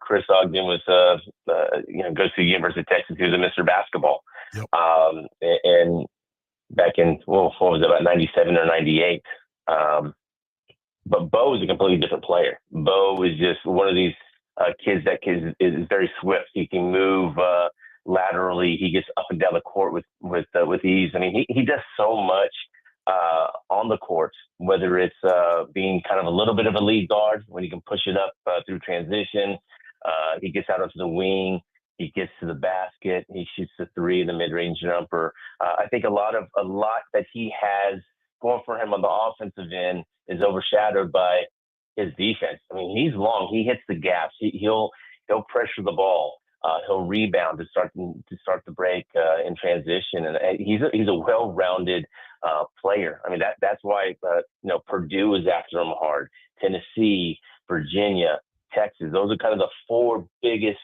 Chris Ogden was, goes to the University of Texas. He was a Mr. Basketball. Yep. And back in, what was it, about 97 or 98. But Bo is a completely different player. Bo is just one of these kids that is very swift. He can move laterally. He gets up and down the court with ease. I mean, he does so much on the court, whether it's being kind of a little bit of a lead guard when he can push it up through transition. He gets out onto the wing. He gets to the basket. He shoots the three, the mid-range jumper. I think a lot that he has going for him on the offensive end is overshadowed by his defense. I mean, he's long. He hits the gaps. He'll pressure the ball. He'll rebound to start the break in transition, and he's a well-rounded player. I mean, that's why Purdue is after him hard. Tennessee, Virginia, Texas. Those are kind of the four biggest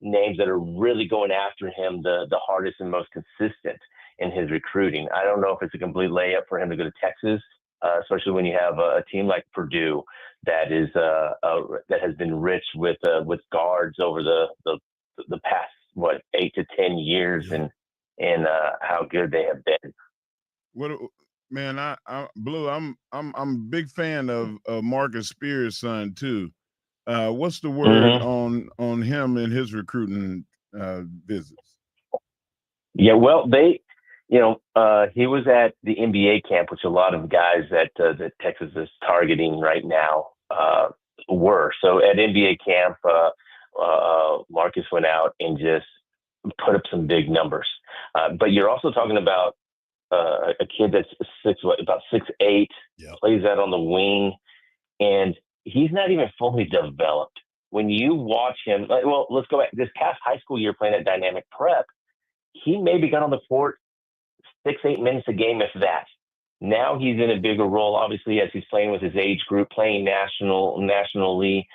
names that are really going after him the hardest and most consistent in his recruiting. I don't know if it's a complete layup for him to go to Texas, especially when you have a team like Purdue that has been rich with guards over the past 8 to 10 years and how good they have been. Blue, I'm a big fan of Marcus Spears' son too. What's the word on him and his recruiting visits? Yeah, well, he was at the NBA camp, which a lot of guys that Texas is targeting right now were. So at NBA camp, Marcus went out and just put up some big numbers. But you're also talking about a kid that's about 6'8", plays out on the wing, and he's not even fully developed. When you watch him, let's go back. This past high school year playing at Dynamic Prep, he maybe got on the court 6-8 minutes a game, if that. Now he's in a bigger role, obviously, as he's playing with his age group, playing nationally,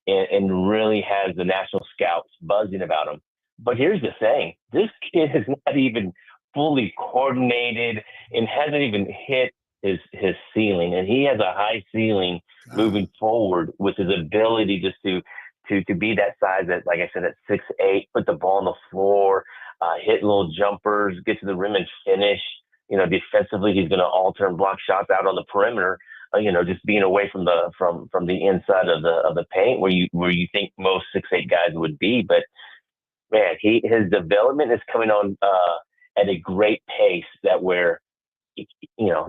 and really has the national scouts buzzing about him. But here's the thing. This kid is not even fully coordinated and hasn't even hit his ceiling, and he has a high ceiling moving forward with his ability just to be that size that, like I said, at 6'8", put the ball on the floor, hit little jumpers, get to the rim and finish. Defensively, he's going to alter and block shots out on the perimeter. Just being away from the inside of the paint where you think most 6'8" guys would be. But man, his development is coming on at a great pace that where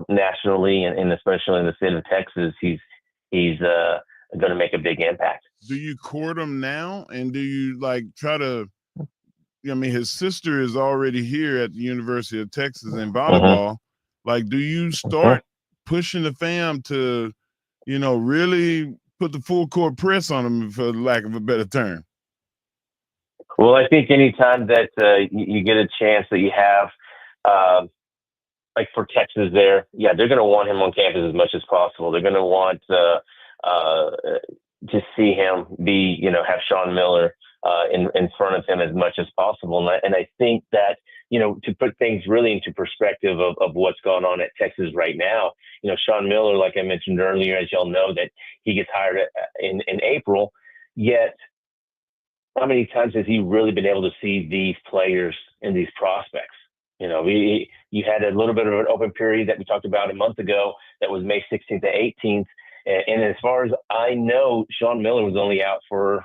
nationally and especially in the state of Texas, he's going to make a big impact. Do you court him now, and do you try to? I mean, his sister is already here at the University of Texas in volleyball. Do you start pushing the fam to, really put the full court press on him, for lack of a better term? Well, I think anytime that you get a chance that you have, for Texas there, they're going to want him on campus as much as possible. They're going to want to see him be, have Sean Miller in front of him as much as possible. And I think that, to put things really into perspective of what's going on at Texas right now, Sean Miller, like I mentioned earlier, as y'all know, that he gets hired in April, yet how many times has he really been able to see these players and these prospects? You had a little bit of an open period that we talked about a month ago that was May 16th to 18th. And as far as I know, Sean Miller was only out for,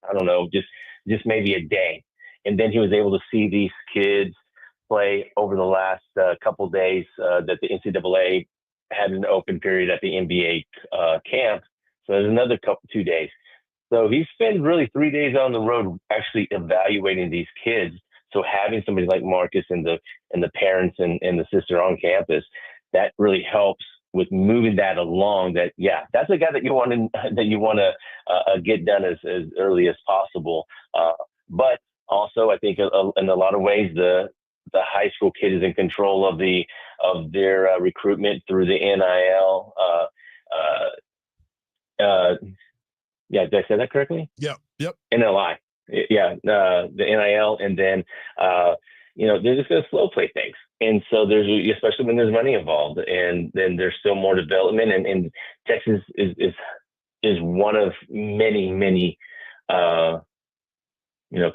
I don't know, just maybe a day. And then he was able to see these kids play over the last couple days that the NCAA had an open period at the NBA camp. So there's another 2 days. So he spent really 3 days on the road actually evaluating these kids. So having somebody like Marcus and the parents and the sister on campus, that really helps with moving that along. That's a guy that you want to get done as early as possible. But also, I think in a lot of ways, the high school kid is in control of their recruitment through the NIL. Did I say that correctly? Yep. NLI. The NIL, and then they're just going to slow play things. And so especially when there's money involved, and then there's still more development. And Texas is one of many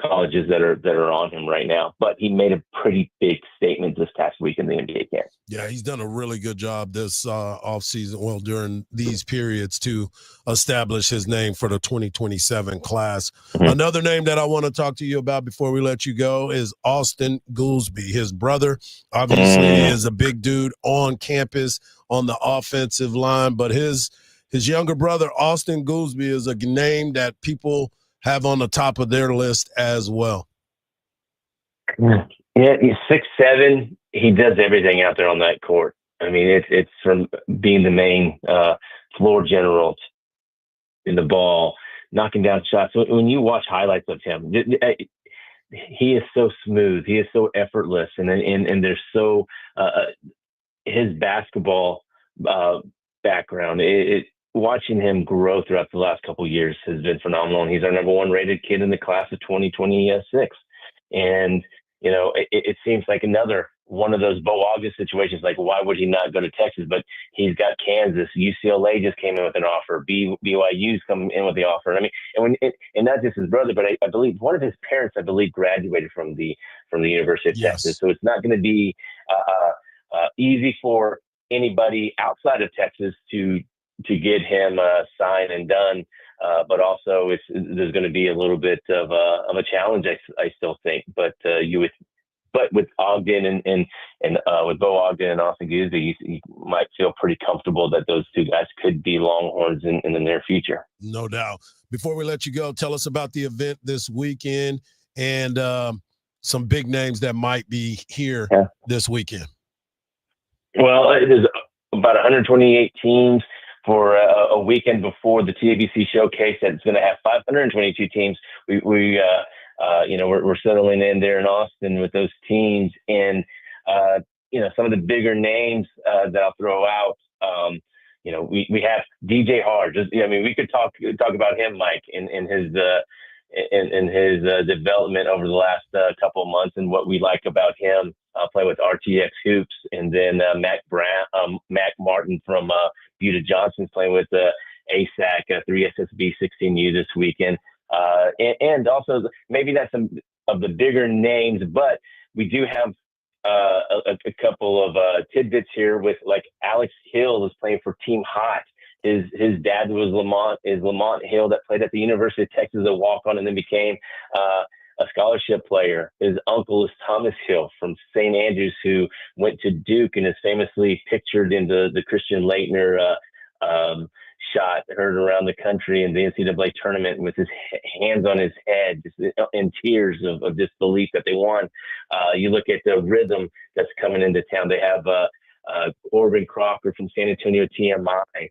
colleges that are on him right now. But he made a pretty big statement this past week in the NBA camp. Yeah, he's done a really good job this offseason, well, during these periods, to establish his name for the 2027 class. Another name that I want to talk to you about before we let you go is Austin Goolsby. His brother, obviously, is a big dude on campus on the offensive line, but his younger brother, Austin Goolsby, is a name that people have on the top of their list as well. Yeah, he's 6'7". He does everything out there on that court. I mean, it's from being the main floor general in the ball, knocking down shots. When you watch highlights of him, he is so smooth. He is so effortless, and there's so his basketball background. Watching him grow throughout the last couple of years has been phenomenal. And he's our number 1 rated kid in the class of 2026. And, it seems like another one of those Bo August situations. Like, why would he not go to Texas? But he's got Kansas. UCLA just came in with an offer. BYU's coming in with the offer. I mean, and not just his brother, but I believe one of his parents, graduated from the University of Texas. So it's not going to be easy for anybody outside of Texas to get him signed and done, but also there's going to be a little bit of a challenge, I still think. But with Ogden and with Bo Ogden and Austin Goolsby, you might feel pretty comfortable that those two guys could be Longhorns in the near future. No doubt. Before we let you go, tell us about the event this weekend and some big names that might be here this weekend. Well, it is about 128 teams for a weekend before the TABC showcase that's going to have 522 teams. We're settling in there in Austin with those teams, and some of the bigger names that I'll throw out. We have DJ Hardge. We could talk about him, Mike, and his in his development over the last couple of months, and what we like about him playing with RTX Hoops, and then Mac Martin from Buda Johnson's playing with ASAC 3SSB 16U this weekend, and also maybe not some of the bigger names, but we do have a couple of tidbits here with, like, Alex Hill is playing for Team Hot. His dad was Lamont Hill, that played at the University of Texas as a walk-on and then became a scholarship player. His uncle is Thomas Hill from St. Andrews, who went to Duke and is famously pictured in the Christian Laettner shot heard around the country in the NCAA tournament with his hands on his head, just in tears of disbelief that they won. You look at the rhythm that's coming into town. They have Corbin Crocker from San Antonio TMI,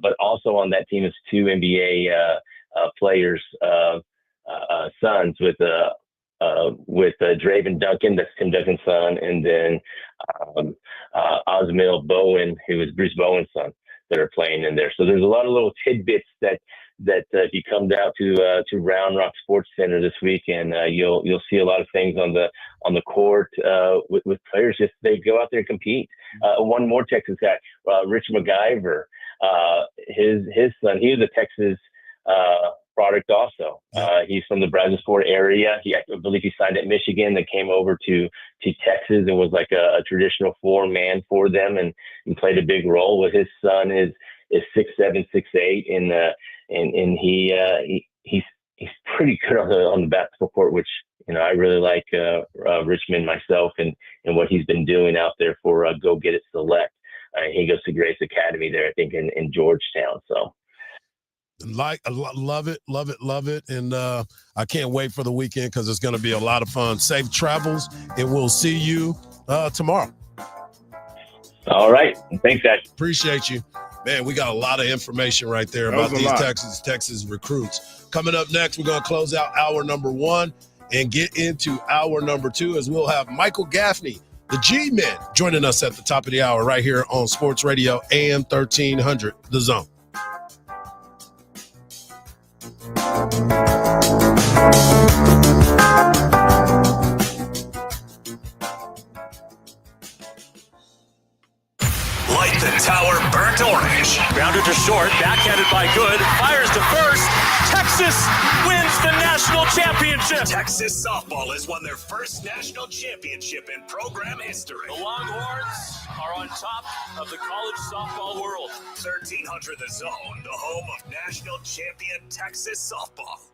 but also on that team is two NBA players, sons with Draven Duncan, that's Tim Duncan's son, and then Osmil Bowen, who is Bruce Bowen's son, that are playing in there. So there's a lot of little tidbits that if you come down to Round Rock Sports Center this weekend, you'll see a lot of things on the court with players. Just they go out there and compete. One more Texas guy, Rich MacGyver, his son. He was a Texas product also. He's from the Brazosport area. I believe he signed at Michigan, then came over to Texas and was like a traditional four-man for them, and played a big role. With his son is 6'7", 6'8", and he's pretty good on the basketball court, which I really like Richmond myself and what he's been doing out there for Go Get It Select. He goes to Grace Academy there, I think, in Georgetown. So. Love it. And I can't wait for the weekend because it's going to be a lot of fun. Safe travels, and we'll see you tomorrow. All right. Thanks, guys. Appreciate you. Man, we got a lot of information right there about these Texas recruits. Coming up next, we're going to close out hour number 1 and get into hour number 2, as we'll have Michael Gaffney, the G-Men, joining us at the top of the hour right here on Sports Radio AM 1300, The Zone. Light the tower burnt orange. Grounded to short, backhanded by Good, fires to first. Texas wins the national championship. Texas softball has won their first national championship in program history. The Longhorns are on top of the college softball world. 1300 The Zone, the home of national champion Texas softball.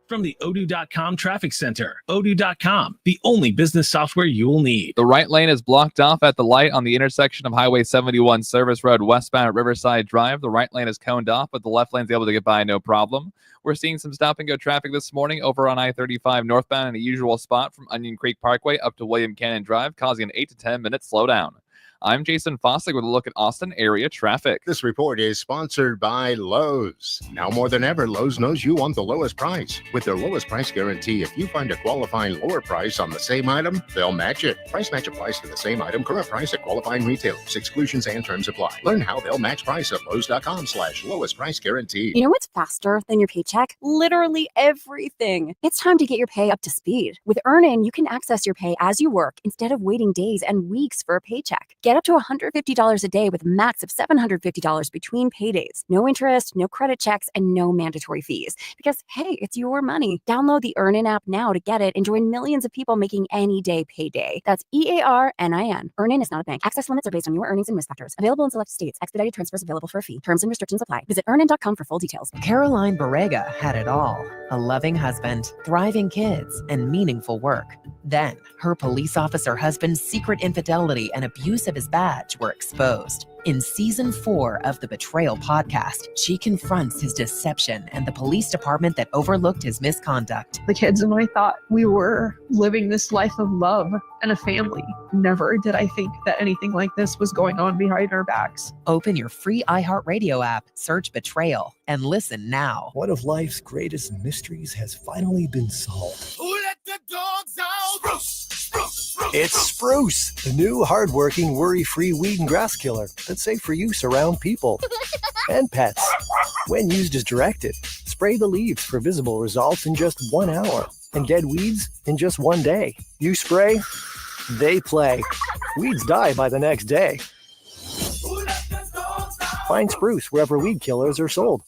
From the Odoo.com Traffic Center. Odoo.com, the only business software you will need. The right lane is blocked off at the light on the intersection of Highway 71 Service Road westbound at Riverside Drive. The right lane is coned off, but the left lane's able to get by no problem. We're seeing some stop-and-go traffic this morning over on I-35 northbound in the usual spot from Onion Creek Parkway up to William Cannon Drive, causing an 8 to 10 minute slowdown. I'm Jason Fossick with a look at Austin area traffic. This report is sponsored by Lowe's. Now more than ever, Lowe's knows you want the lowest price. With their lowest price guarantee, if you find a qualifying lower price on the same item, they'll match it. Price match applies to the same item, current price at qualifying retailers. Exclusions and terms apply. Learn how they'll match price at Lowe's.com/lowest price guarantee. You know what's faster than your paycheck? Literally everything. It's time to get your pay up to speed. With Earnin, you can access your pay as you work instead of waiting days and weeks for a paycheck. Get up to $150 a day with a max of $750 between paydays. No interest, no credit checks, and no mandatory fees. Because, hey, it's your money. Download the Earnin app now to get it and join millions of people making any day payday. That's EARNIN. Earnin is not a bank. Access limits are based on your earnings and risk factors. Available in select states. Expedited transfers available for a fee. Terms and restrictions apply. Visit Earnin.com for full details. Caroline Barrega had it all. A loving husband, thriving kids, and meaningful work. Then, her police officer husband's secret infidelity and abuse of his badge were exposed. In season 4 of the Betrayal podcast, she confronts his deception and the police department that overlooked his misconduct. The kids and I thought we were living this life of love and a family. Never did I think that anything like this was going on behind our backs. Open your free iHeartRadio app, search Betrayal, and listen now. One of life's greatest mysteries has finally been solved. Who let the dogs out? It's Spruce, the new hard-working, worry-free weed and grass killer that's safe for use around people and pets when used as directed. Spray the leaves for visible results in just 1 hour and dead weeds in just 1 day. You spray, they play. Weeds die by the next day. Find Spruce wherever weed killers are sold.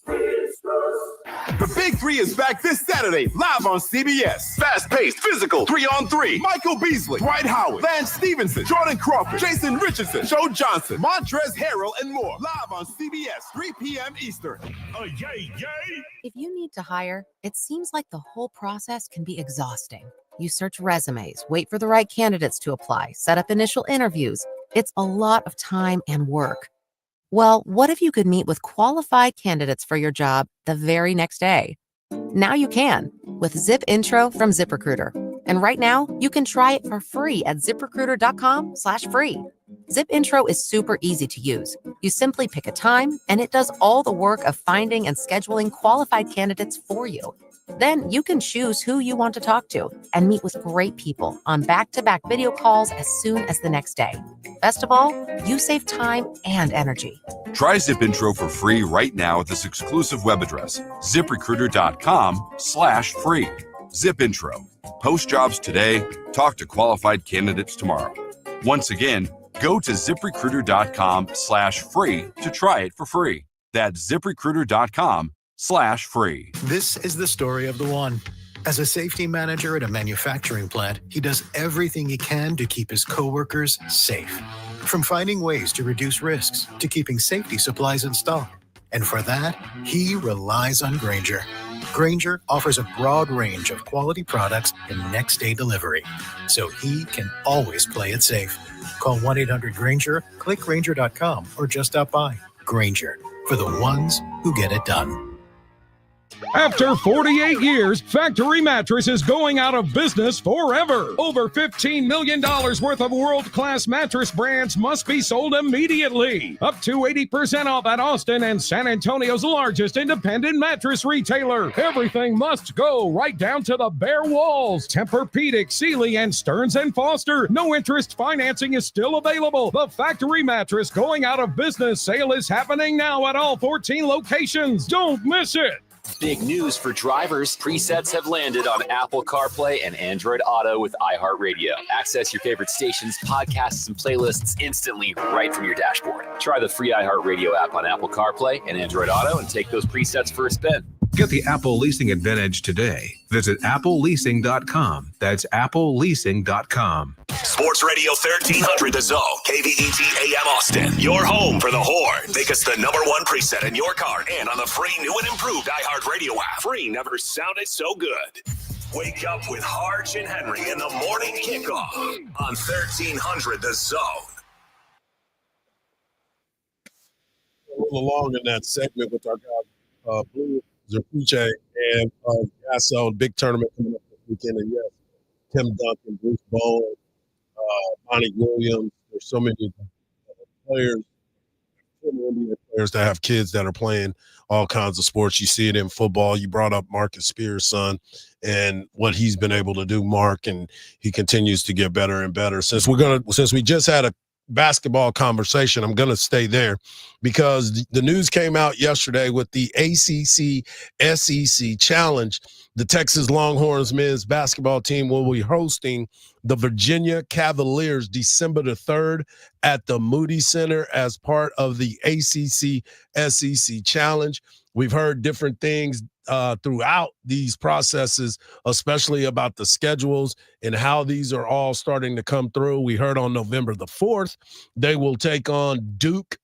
The Big Three is back this Saturday, live on CBS. Fast-paced, physical, 3-on-3. Michael Beasley, Dwight Howard, Lance Stevenson, Jordan Crawford, Jason Richardson, Joe Johnson, Montrezl Harrell, and more. Live on CBS, 3 p.m. Eastern. Yay, yay! If you need to hire, it seems like the whole process can be exhausting. You search resumes, wait for the right candidates to apply, set up initial interviews. It's a lot of time and work. Well, what if you could meet with qualified candidates for your job the very next day? Now you can with Zip Intro from ZipRecruiter. And right now, you can try it for free at ziprecruiter.com/free. Zip Intro is super easy to use. You simply pick a time, and it does all the work of finding and scheduling qualified candidates for you. Then you can choose who you want to talk to and meet with great people on back-to-back video calls as soon as the next day. Best of all, you save time and energy. Try Zip Intro for free right now at this exclusive web address, ziprecruiter.com/free. Zip Intro. Post jobs today. Talk to qualified candidates tomorrow. Once again, go to ziprecruiter.com/free to try it for free. That's ziprecruiter.com/free. This is the story of the one. As a safety manager at a manufacturing plant, he does everything he can to keep his coworkers safe. From finding ways to reduce risks to keeping safety supplies in stock. And for that, he relies on Grainger. Grainger offers a broad range of quality products and next-day delivery, so he can always play it safe. Call 1-800-GRAINGER, click Grainger.com, or just stop by. Grainger, for the ones who get it done. After 48 years, Factory Mattress is going out of business forever. Over $15 million worth of world-class mattress brands must be sold immediately. Up to 80% off at Austin and San Antonio's largest independent mattress retailer. Everything must go, right down to the bare walls. Tempur-Pedic, Sealy, and Stearns & Foster. No interest financing is still available. The Factory Mattress going out of business sale is happening now at all 14 locations. Don't miss it. Big news for drivers. Presets have landed on Apple CarPlay and Android Auto with iHeartRadio. Access your favorite stations, podcasts, and playlists instantly right from your dashboard. Try the free iHeartRadio app on Apple CarPlay and Android Auto and take those presets for a spin. Get the Apple Leasing Advantage today. Visit appleleasing.com. That's appleleasing.com. Sports Radio 1300 The Zone, KVET AM Austin. Your home for the Horns. Make us the #1 preset in your car and on the free new and improved iHeartRadio app. Free never sounded so good. Wake up with Hardge and Henry in the morning kickoff on 1300 The Zone. Along in that segment with our guy, Blue Zerpuche and Gasso, big tournament coming up this weekend. And yes, Tim Duncan, Bruce Bowen, Bonnie Williams. There's so many players, NBA players that have kids that are playing all kinds of sports. You see it in football. You brought up Marcus Spears' son and what he's been able to do, Mark, and he continues to get better and better. Since we just had a basketball conversation, I'm going to stay there because the news came out yesterday with the ACC SEC Challenge. The Texas Longhorns men's basketball team will be hosting the Virginia Cavaliers December the 3rd at the Moody Center as part of the ACC SEC Challenge. We've heard different things throughout these processes, especially about the schedules and how these are all starting to come through. We heard on November the 4th, they will take on Duke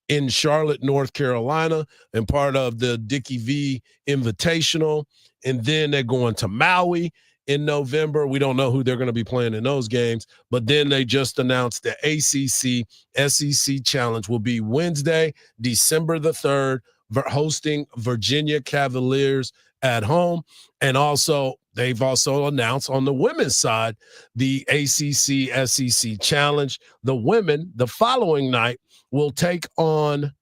in Charlotte, North Carolina, and part of the Dickie V Invitational. And then they're going to Maui in November. We don't know who they're going to be playing in those games, but then they just announced the ACC SEC Challenge will be Wednesday, December the 3rd, hosting Virginia Cavaliers at home. And also, they've also announced on the women's side, the ACC SEC Challenge. The women, the following night, will take on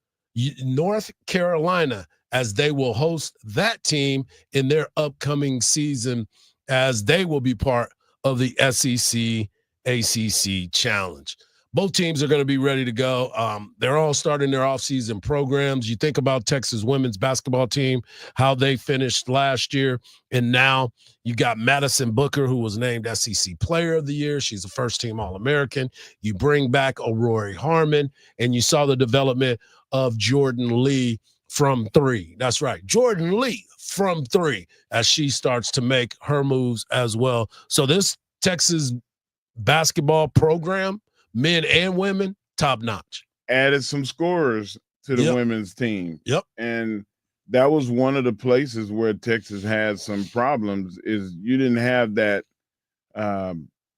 North Carolina as they will host that team in their upcoming season, as they will be part of the SEC ACC Challenge. both teams are going to be ready to go. They're all starting their offseason programs. You think about Texas women's basketball team, how they finished last year, and now you got Madison Booker, who was named SEC Player of the Year. She's a first-team All-American. You bring back Aurora Harmon, and you saw the development of Jordan Lee from three. That's right, Jordan Lee from three, as she starts to make her moves as well. So this Texas basketball program, men and women, top notch. Added some scorers to the women's team. Yep. And that was one of the places where Texas had some problems, is you didn't have that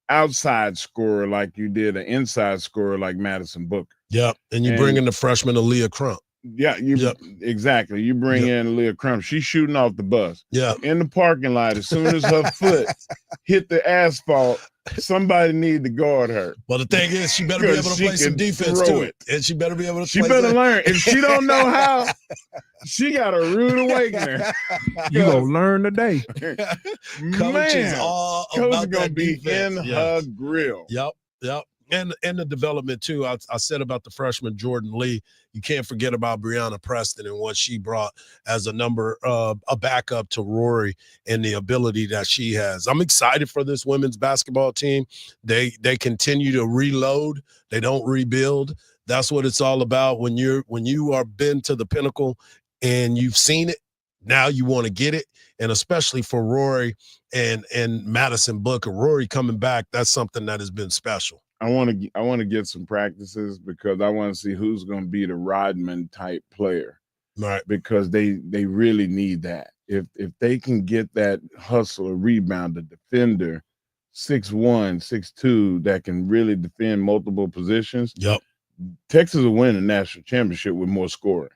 outside scorer like you did an inside scorer like Madison Booker. Yep. And you bring in the freshman Aaliyah Crump. Yeah, exactly. You bring in Leah Crump. She's shooting off the bus. Yeah. In the parking lot, as soon as her foot hit the asphalt, somebody need to guard her. Well, the thing is, she better be able to play some defense to it. And she better be able to She better learn. If she don't know how, she got a rude awakening. You gonna learn today. Coach is all about gonna that be defense. in her grill. Yep. And the development too. I said about the freshman Jordan Lee. You can't forget about Brianna Preston and what she brought as a backup to Rory and the ability that she has. I'm excited for this women's basketball team. They continue to reload. They don't rebuild. That's what it's all about. When you are been to the pinnacle and you've seen it, now you want to get it. And especially for Rory and Madison Booker, Rory coming back, that's something that has been special. I want to get some practices because I want to see who's going to be the Rodman type player. Right. Because they really need that. If they can get that hustler, rebounder, defender, 6'1", 6'2", that can really defend multiple positions. Yep. Texas will win a national championship with more scoring.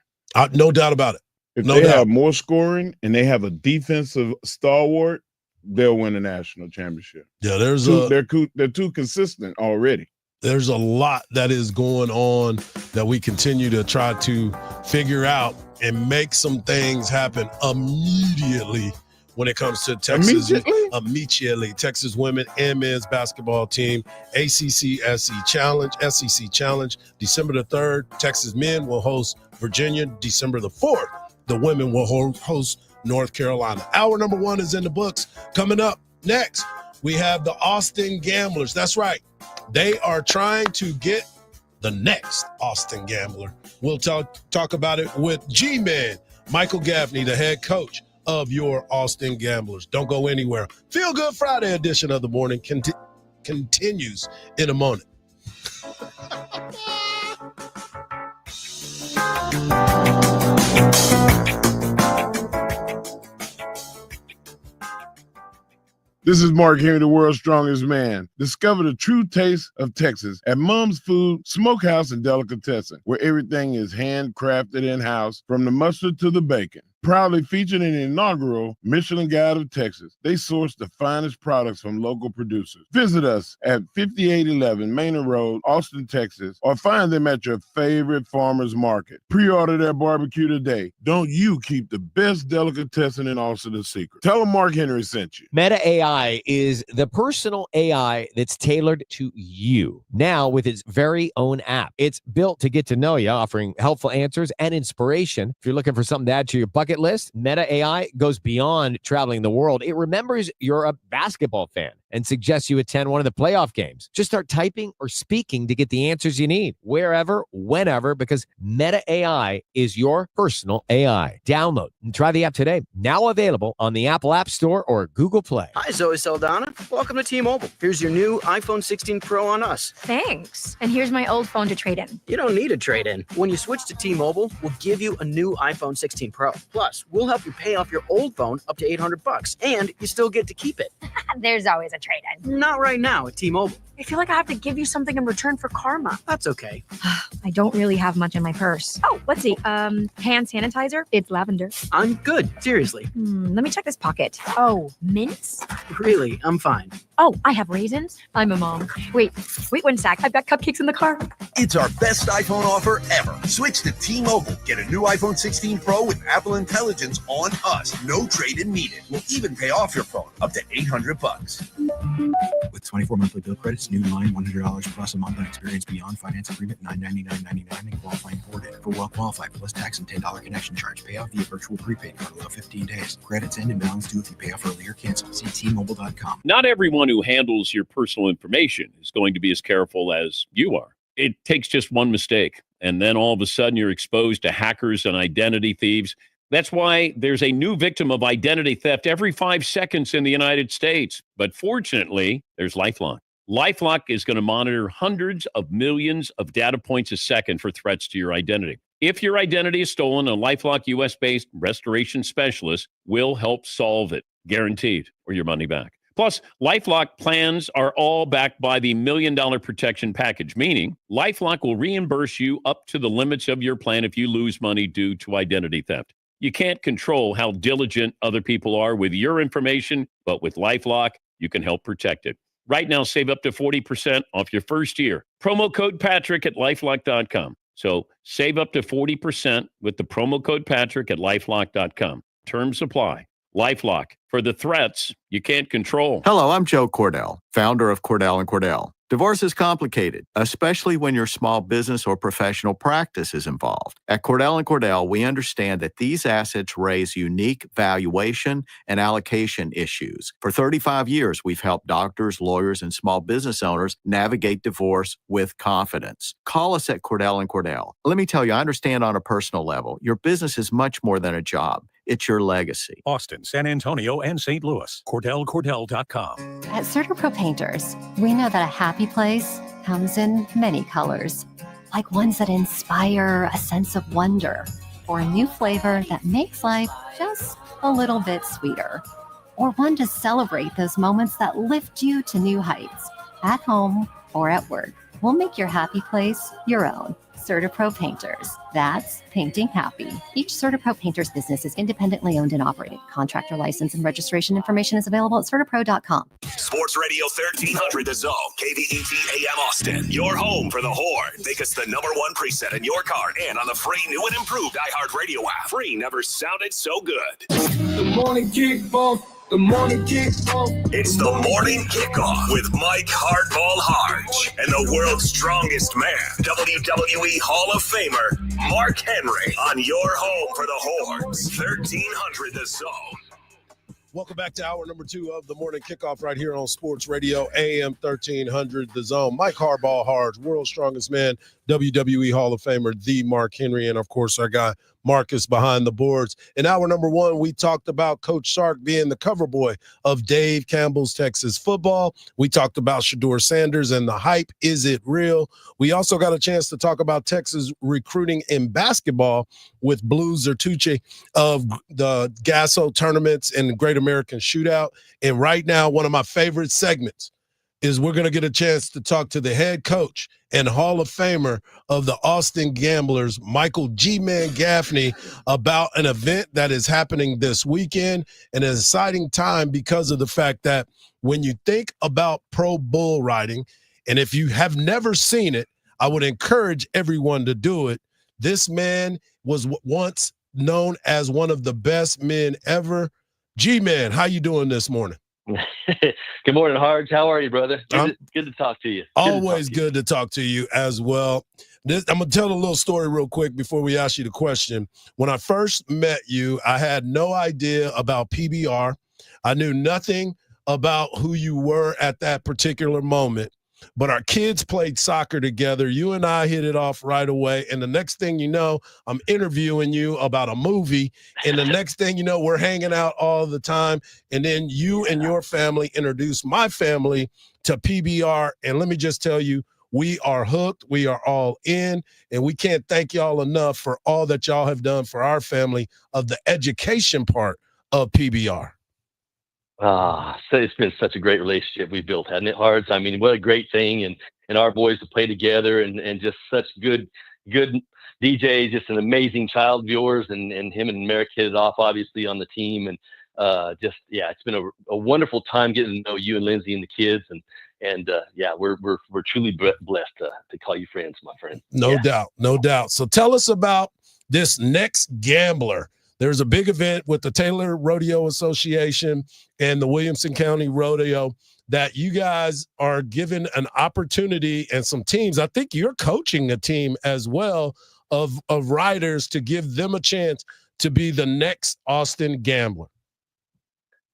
No doubt about it. If they have more scoring and they have a defensive stalwart, they'll win a national championship. Yeah, they're too consistent already. There's a lot that is going on that we continue to try to figure out and make some things happen immediately when it comes to Texas. Immediately. Texas women and men's basketball team, ACC SEC Challenge, December the 3rd. Texas men will host Virginia. December the 4th, the women will host North Carolina. Hour number 1 is in the books. Coming up next, we have the Austin Gamblers. That's right. They are trying to get the next Austin Gambler. We'll talk about it with G-Man, Michael Gaffney, the head coach of your Austin Gamblers. Don't go anywhere. Feel Good Friday edition of The Morning continues in a moment. This is Mark Henry, the world's strongest man. Discover the true taste of Texas at Mom's Food, Smokehouse, and Delicatessen, where everything is handcrafted in-house, from the mustard to the bacon. Proudly featured in the inaugural Michelin Guide of Texas, they source the finest products from local producers. Visit us at 5811 Manor Road, Austin, Texas, or find them at your favorite farmer's market. Pre-order their barbecue today. Don't you keep the best delicatessen in Austin a secret. Tell them Mark Henry sent you. Meta AI is the personal AI that's tailored to you. Now with its very own app. It's built to get to know you, offering helpful answers and inspiration. If you're looking for something to add to your bucket list, Meta AI goes beyond traveling the world. It remembers you're a basketball fan and suggests you attend one of the playoff games. Just start typing or speaking to get the answers you need, wherever, whenever, because Meta AI is your personal AI. Download and try the app today. Now available on the Apple App Store or Google Play. Hi, Zoe Saldana. Welcome to T-Mobile. Here's your new iPhone 16 Pro on us. Thanks. And here's my old phone to trade in. You don't need a trade-in. When you switch to T-Mobile, we'll give you a new iPhone 16 Pro. Plus, we'll help you pay off your old phone up to $800, and you still get to keep it. There's always a trade-in. Not right now at T-Mobile. I feel like I have to give you something in return for karma. That's okay. I don't really have much in my purse. Oh, let's see. Hand sanitizer. It's lavender. I'm good. Seriously. Let me check this pocket. Oh, mints? Really, I'm fine. Oh, I have raisins. I'm a mom. Wait 1 sec. I've got cupcakes in the car. It's our best iPhone offer ever. Switch to T-Mobile. Get a new iPhone 16 Pro with Apple Intelligence on us. No trade-in needed. We'll even pay off your phone up to $800. With 24 monthly bill credits, new line $100 plus a month on experience beyond finance agreement $999.99 and qualifying ported. For well qualified plus tax and $10 connection charge. Pay off via virtual prepaid card allow 15 days. Credits end and balance due if you pay off early or cancel. See T-Mobile.com. Not everyone who handles your personal information is going to be as careful as you are. It takes just one mistake, and then all of a sudden you're exposed to hackers and identity thieves. That's why there's a new victim of identity theft every 5 seconds in the United States. But fortunately, there's LifeLock. LifeLock is going to monitor hundreds of millions of data points a second for threats to your identity. If your identity is stolen, a LifeLock US-based restoration specialist will help solve it, guaranteed, or your money back. Plus, LifeLock plans are all backed by the $1 Million Protection Package, meaning LifeLock will reimburse you up to the limits of your plan if you lose money due to identity theft. You can't control how diligent other people are with your information, but with LifeLock, you can help protect it. Right now, save up to 40% off your first year. Promo code Patrick at LifeLock.com. So save up to 40% with the promo code Patrick at LifeLock.com. Terms apply. LifeLock, for the threats you can't control. Hello, I'm Joe Cordell, founder of Cordell & Cordell. Divorce is complicated, especially when your small business or professional practice is involved. At Cordell & Cordell, we understand that these assets raise unique valuation and allocation issues. For 35 years, we've helped doctors, lawyers, and small business owners navigate divorce with confidence. Call us at Cordell & Cordell. Let me tell you, I understand on a personal level, your business is much more than a job. It's your legacy. Austin, San Antonio, and St. Louis. CordellCordell.com. At CertaPro Painters, we know that a happy place comes in many colors, like ones that inspire a sense of wonder, or a new flavor that makes life just a little bit sweeter, or one to celebrate those moments that lift you to new heights, at home or at work. We'll make your happy place your own. CertaPro Painters. That's painting happy. Each CertaPro Painters business is independently owned and operated. Contractor license and registration information is available at CertaPro.com. Sports Radio 1300 The Zone, KVET AM Austin. Your home for the Horde. Make us the #1 preset in your car and on the free new and improved iHeartRadio app. Free never sounded so good. The morning kickoff. The morning kickoff. It's the morning kickoff with Mike Hardball Hardge and the world's strongest man, WWE Hall of Famer, Mark Henry, on your home for the Hordes, 1300 The Zone. Welcome back to hour number 2 of the morning kickoff right here on Sports Radio AM 1300 The Zone. Mike Hardball Hardge, world's strongest man, WWE Hall of Famer, the Mark Henry, and of course our guy Marcus behind the boards. In hour number 1, we talked about Coach Sark being the cover boy of Dave Campbell's Texas football. We talked about Shedeur Sanders and the hype. Is it real? We also got a chance to talk about Texas recruiting in basketball with Blue Zertuche of the Gasso tournaments and the Great American Shootout. And right now, one of my favorite segments is we're going to get a chance to talk to the head coach and Hall of Famer of the Austin Gamblers, Michael G-Man Gaffney, about an event that is happening this weekend, and an exciting time because of the fact that when you think about pro bull riding, and if you have never seen it, I would encourage everyone to do it. This man was once known as one of the best men ever. G-Man, how you doing this morning? Good morning, Hardge. How are you, brother? Good to talk to you. Always good to talk to you as well. I'm going to tell a little story real quick before we ask you the question. When I first met you, I had no idea about PBR. I knew nothing about who you were at that particular moment. But our kids played soccer together. You and I hit it off right away. And the next thing you know, I'm interviewing you about a movie. And the next thing you know, we're hanging out all the time. And then you and your family introduced my family to PBR. And let me just tell you, we are hooked. We are all in. And we can't thank y'all enough for all that y'all have done for our family of the education part of PBR. So it's been such a great relationship we built, hasn't it, Hardge? I mean, what a great thing, and our boys to play together, and just such good DJs, just an amazing child viewers, and him and Marke hit it off obviously on the team, and it's been a wonderful time getting to know you and Lindsay and the kids, and we're truly blessed to call you friends, my friend. No doubt. So tell us about this next Gambler. There's a big event with the Taylor Rodeo Association and the Williamson County Rodeo that you guys are given an opportunity, and some teams, I think you're coaching a team as well of riders to give them a chance to be the next Austin Gambler.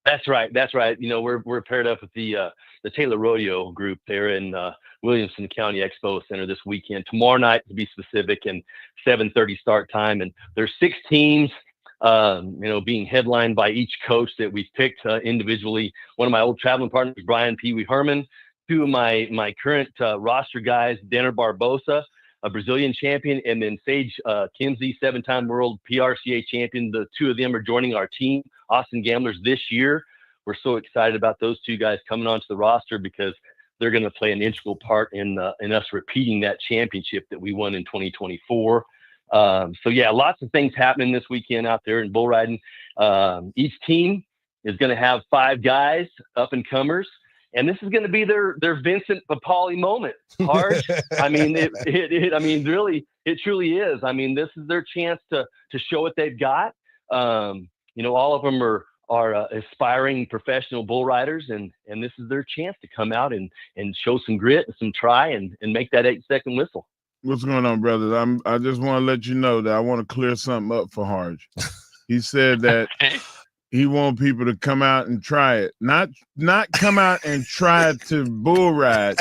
That's right. That's right. You know, we're paired up with the Taylor Rodeo group there in Williamson County Expo Center this weekend. Tomorrow night, to be specific, and 7:30 start time. And there's 6 teams, being headlined by each coach that we've picked individually. One of my old traveling partners, Brian Pee Wee Herman. 2 of my current roster guys, Denner Barbosa, a Brazilian champion, and then Sage Kinsey, 7-time world PRCA champion. The 2 of them are joining our team, Austin Gamblers, this year. We're so excited about those 2 guys coming onto the roster because they're going to play an integral part in us repeating that championship that we won in 2024. Lots of things happening this weekend out there in bull riding. Each team is going to have 5 guys, up and comers. And this is going to be their Vincent Papali moment. Hardge. I mean, it truly is. I mean, this is their chance to show what they've got. All of them are aspiring professional bull riders, and this is their chance to come out and show some grit and some try and make that 8-second whistle. What's going on, brothers? I just want to let you know that I want to clear something up for Hardge. He said that he wants people to come out and try it. Not come out and try to bull ride.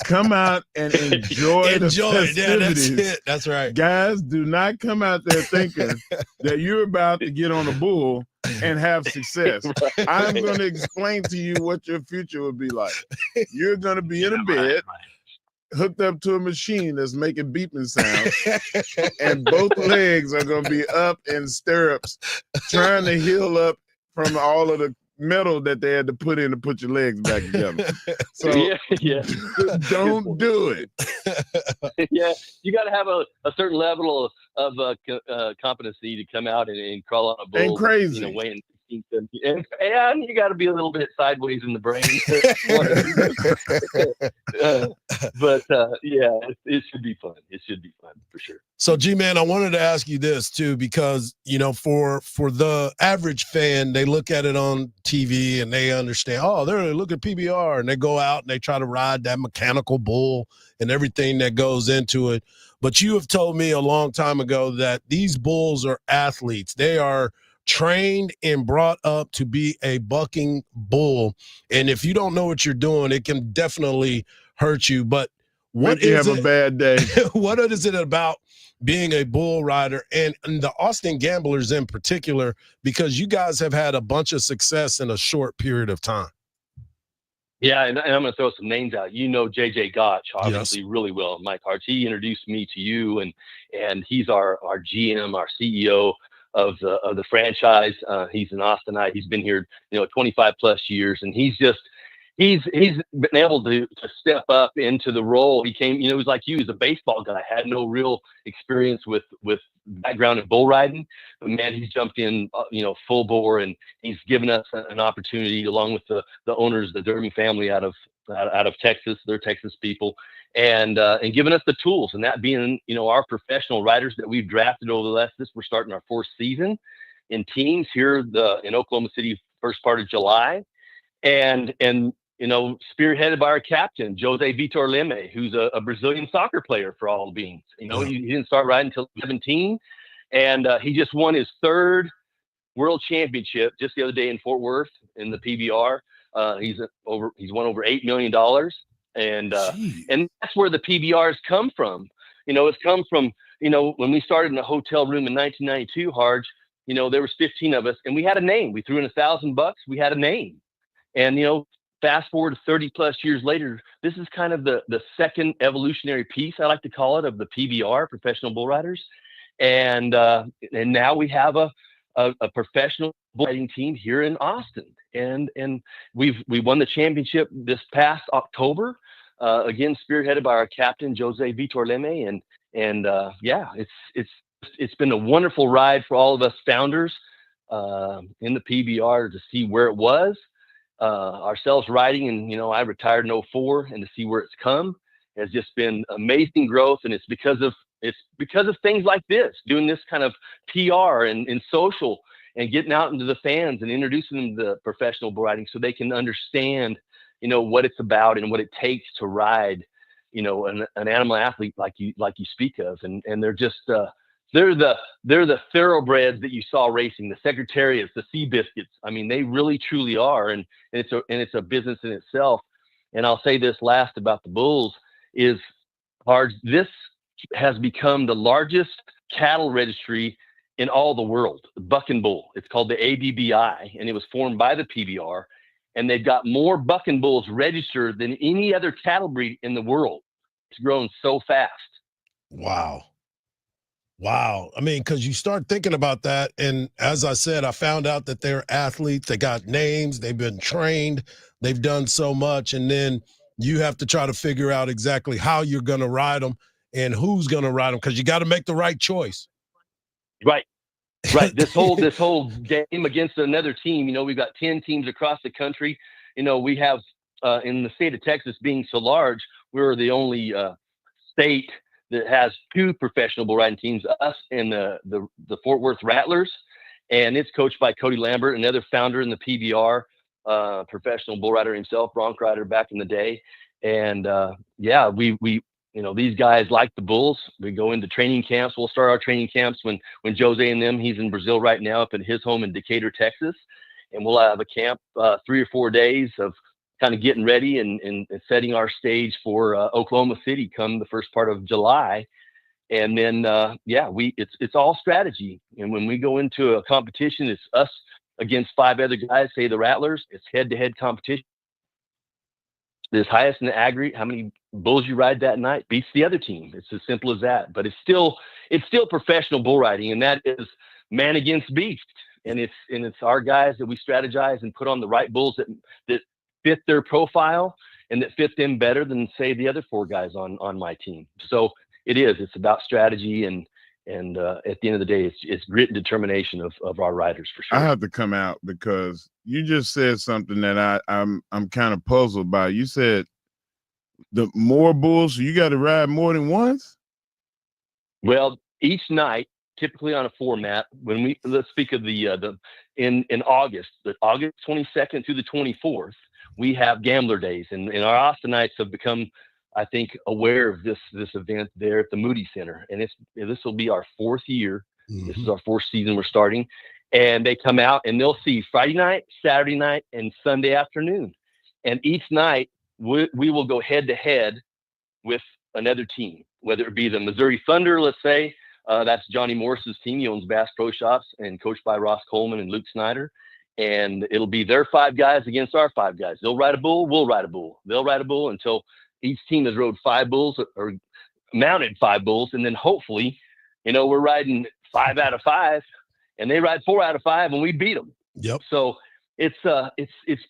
Come out and enjoy the festivities. Yeah, that's it. That's right. Guys, do not come out there thinking that you're about to get on a bull and have success. I'm going to explain to you what your future would be like. You're going to be in a bed, hooked up to a machine that's making beeping sounds, and both legs are going to be up in stirrups, trying to heal up from all of the metal that they had to put in to put your legs back together. So don't do it. Yeah, you got to have a certain level of competency to come out and crawl on a bull. And crazy. Weighing 16, 17. And you got to be a little bit sideways in the brain. It should be fun. It should be fun for sure. So, G-Man, I wanted to ask you this too, because for the average fan, they look at it on TV and they understand. Oh, they look at PBR, and they go out and they try to ride that mechanical bull and everything that goes into it. But you have told me a long time ago that these bulls are athletes. They are trained and brought up to be a bucking bull, and if you don't know what you're doing, it can definitely hurt you. But what Make you have a bad day? What is it about being a bull rider and the Austin Gamblers in particular, because you guys have had a bunch of success in a short period of time? Yeah, and I'm going to throw some names out. You know JJ Gotch, obviously, really well. Mike Hardge. He introduced me to you, and he's our GM, our CEO of the franchise. He's an Austinite. He's been here, 25 plus years, and he's been able to step up into the role. He came, he was like you, he's a baseball guy, had no real experience with background in bull riding, but man, he's jumped in, full bore, and he's given us an opportunity along with the owners, the Derby family out of Texas. They're Texas people, and giving us the tools, and that being, our professional riders that we've drafted over the last, we're starting our 4th season in teams here in Oklahoma City, first part of July, and spearheaded by our captain, Jose Vitor Leme, who's a Brazilian soccer player for all beans. He didn't start riding until 17, and he just won his 3rd world championship just the other day in Fort Worth in the PBR. He's won over $8 million, and that's where the PBRs come from. It's come from, when we started in a hotel room in 1992, Hardge, there was 15 of us, and we had a name. We threw in $1,000. We had a name, and fast forward 30 plus years later, this is kind of the second evolutionary piece, I like to call it, of the PBR, professional bull riders. And now we have a professional bull riding team here in Austin. And we won the championship this past October, again, spearheaded by our captain, Jose Vitor Leme. It's been a wonderful ride for all of us founders in the PBR to see where it was. Ourselves riding, and I retired in 2004, and to see where it's come has just been amazing growth. And it's because of things like this, doing this kind of PR and social, and getting out into the fans and introducing them to professional bull riding so they can understand what it's about and what it takes to ride, an animal athlete like you speak of. And they're just, they're the thoroughbreds that you saw racing, the Secretariats, the Seabiscuits. I mean, they really truly are. And it's a business in itself. And I'll say this last about the bulls is this has become the largest cattle registry in all the world, the buck and bull. It's called the ABBI, and it was formed by the PBR. And they've got more buck and bulls registered than any other cattle breed in the world. It's grown so fast. Wow. I mean, because you start thinking about that. And as I said, I found out that they're athletes. They got names. They've been trained. They've done so much. And then you have to try to figure out exactly how you're going to ride them and who's going to ride them, because you got to make the right choice. Right. This whole game against another team, we've got 10 teams across the country. We have in the state of Texas being so large, we're the only state that has 2 professional bull riding teams, us and the Fort Worth Rattlers. And it's coached by Cody Lambert, another founder in the PBR, professional bull rider himself, bronc rider back in the day. And we these guys like the bulls. We go into training camps. We'll start our training camps when Jose and them, he's in Brazil right now up at his home in Decatur, Texas. And we'll have a camp 3 or 4 days of kind of getting ready and setting our stage for Oklahoma City come the first part of July. And then, it's all strategy. And when we go into a competition, it's us against 5 other guys, say the Rattlers. It's head-to-head competition. The highest in the aggregate, how many bulls you ride that night, beats the other team. It's as simple as that. But it's still professional bull riding, and that is man against beast. And it's our guys that we strategize and put on the right bulls that fit their profile and that fit them better than, say, the other 4 guys on my team. So it's about strategy and at the end of the day, it's grit and determination of our riders for sure. I have to come out because you just said something that I'm kind of puzzled by. You said the more bulls, you got to ride more than once? Well, each night, typically on a format, let's speak of in August, the August 22nd through the 24th, we have gambler days, and our Austinites have become, I think, aware of this event there at the Moody Center. And this will be our 4th year. Mm-hmm. This is our 4th season we're starting. And they come out and they'll see Friday night, Saturday night, and Sunday afternoon. And each night we will go head to head with another team, whether it be the Missouri Thunder, let's say. That's Johnny Morris's team. He owns Bass Pro Shops and coached by Ross Coleman and Luke Snyder. And it'll be their 5 guys against our 5 guys. They'll ride a bull, we'll ride a bull. They'll ride a bull until each team has rode 5 bulls or mounted 5 bulls. And then hopefully, we're riding 5 out of 5 and they ride 4 out of 5 and we beat them. Yep. So it's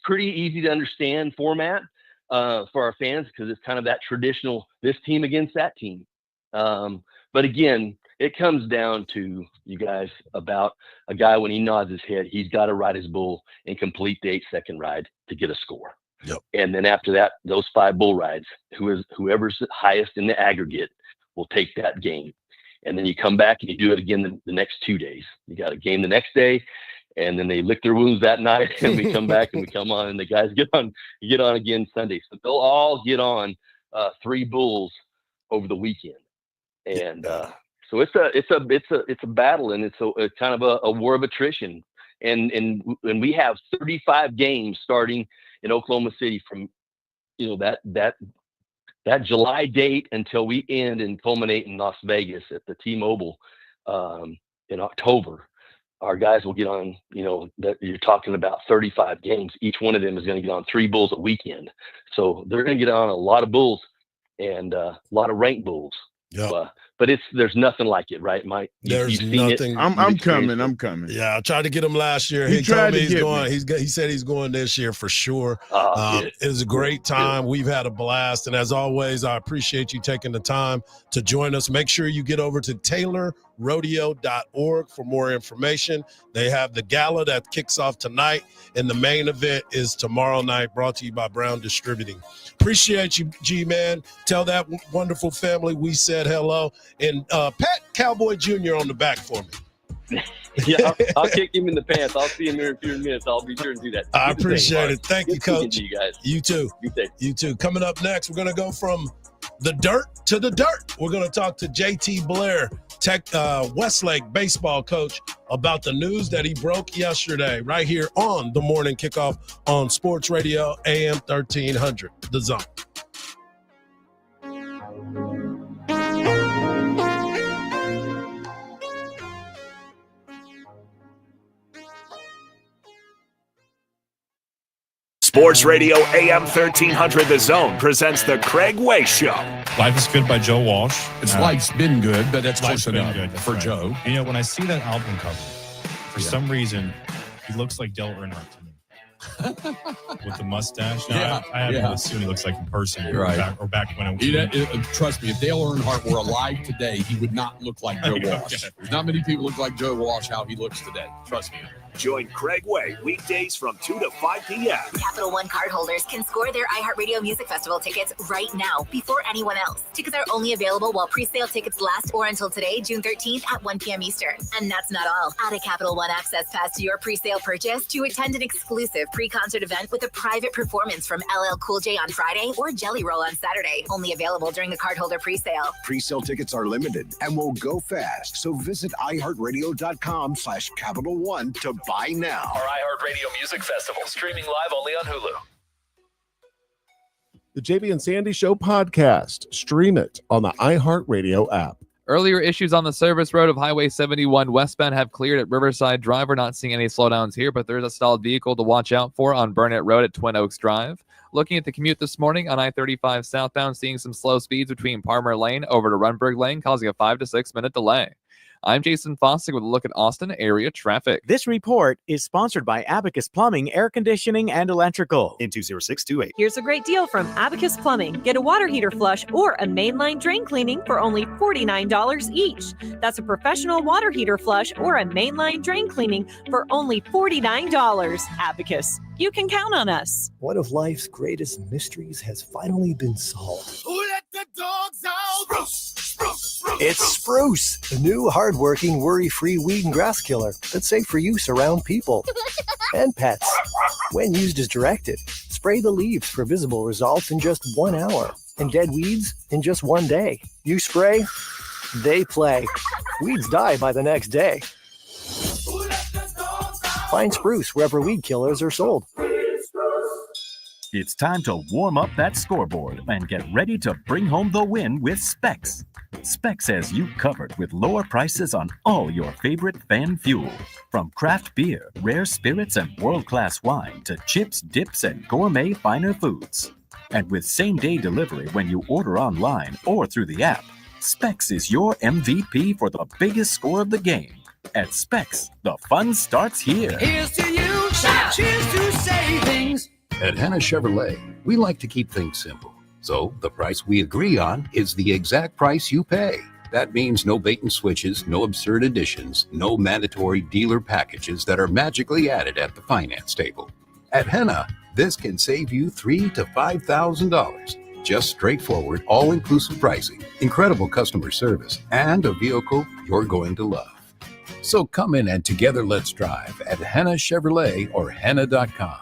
pretty easy to understand format for our fans because it's kind of that traditional, this team against that team. But again, it comes down to, you guys, about a guy when he nods his head, he's got to ride his bull and complete the 8-second ride to get a score. Yep. And then after that, those 5 bull rides, whoever's highest in the aggregate will take that game. And then you come back and you do it again the next 2 days. You got a game the next day, and then they lick their wounds that night, and we come back and we come on, and the guys get on again Sunday. So they'll all get on 3 bulls over the weekend. And so it's a battle, and it's kind of a war of attrition. And we have 35 games starting in Oklahoma City from that July date until we end and culminate in Las Vegas at the T-Mobile in October. Our guys will get on, that you're talking about 35 games. Each one of them is going to get on 3 bulls a weekend. So they're going to get on a lot of bulls and a lot of ranked bulls. Yep. But there's nothing like it, right, Mike? There's nothing. I'm coming. Yeah, I tried to get him last year. He told me he's going. He said he's going this year for sure. It was a great time. We've had a blast, and as always, I appreciate you taking the time to join us. Make sure you get over to TaylorRodeo.org for more information. They have the gala that kicks off tonight, and the main event is tomorrow night. Brought to you by Brown Distributing. Appreciate you, G-Man. Tell that wonderful family we said hello. And pat Cowboy Jr. on the back for me. Yeah, I'll kick him in the pants. I'll see him here in a few minutes. I'll be sure to do that. I appreciate it. Thank you, Coach. You guys. You too. You too. Coming up next, we're going to go from the dirt to the dirt. We're going to talk to JT Blair, Westlake baseball coach, about the news that he broke yesterday right here on the Morning Kickoff on Sports Radio AM 1300, The Zone. Sports Radio AM 1300 The Zone presents the Craig Way Show. Life is Good by Joe Walsh. Life's been good, but that's Life's close been enough good for right. Joe. You know, when I see that album cover, for some reason, he looks like Dale Earnhardt to me. With the mustache. Now, I have to assume he looks like in person. Right. Back when it was. Trust me, if Dale Earnhardt were alive today, he would not look like Joe Okay. Walsh. There's not many people look like Joe Walsh how he looks today. Trust me. Join Craig Way weekdays from 2 to 5 p.m. Capital One cardholders can score their iHeartRadio Music Festival tickets right now before anyone else. Tickets are only available while pre-sale tickets last or until today, June 13th at 1 p.m. Eastern. And that's not all. Add a Capital One Access Pass to your pre-sale purchase to attend an exclusive pre-concert event with a private performance from LL Cool J on Friday or Jelly Roll on Saturday. Only available during the cardholder pre-sale. Pre-sale tickets are limited and will go fast. So visit iHeartRadio.com/Capital One to buy now. Our iHeartRadio Music Festival, streaming live only on Hulu. The JB and Sandy Show podcast. Stream it on the iHeartRadio app. Earlier issues on the service road of Highway 71 westbound have cleared at Riverside Drive. We're not seeing any slowdowns here, but there's a stalled vehicle to watch out for on Burnett Road at Twin Oaks Drive. Looking at the commute this morning on I-35 southbound, seeing some slow speeds between Palmer Lane over to Runberg Lane, causing a 5 to 6 minute delay. I'm Jason Fossick with a look at Austin area traffic. This report is sponsored by Abacus Plumbing, Air Conditioning, and Electrical. In 20628. Here's a great deal from Abacus Plumbing. Get a water heater flush or a mainline drain cleaning for only $49 each. That's a professional water heater flush or a mainline drain cleaning for only $49. Abacus. You can count on us. One of life's greatest mysteries has finally been solved. Who let the dogs out? It's Spruce, the new hard-working, worry-free weed and grass killer that's safe for use around people and pets. When used as directed, spray the leaves for visible results in just 1 hour and dead weeds in just 1 day. You spray, they play. Weeds die by the next day. Find Spruce wherever weed killers are sold. It's time to warm up that scoreboard and get ready to bring home the win with Specs. Specs has you covered with lower prices on all your favorite fan fuel. From craft beer, rare spirits, and world-class wine to chips, dips, and gourmet finer foods. And with same-day delivery when you order online or through the app, Specs is your MVP for the biggest score of the game. At Specs, the fun starts here. Here's to you, shout, cheers to savings. At Hannah Chevrolet, we like to keep things simple. So the price we agree on is the exact price you pay. That means no bait and switches, no absurd additions, no mandatory dealer packages that are magically added at the finance table. At Hannah, this can save you $3,000 to $5,000. Just straightforward, all-inclusive pricing, incredible customer service, and a vehicle you're going to love. So come in and together let's drive at Hannah Chevrolet or Hannah.com.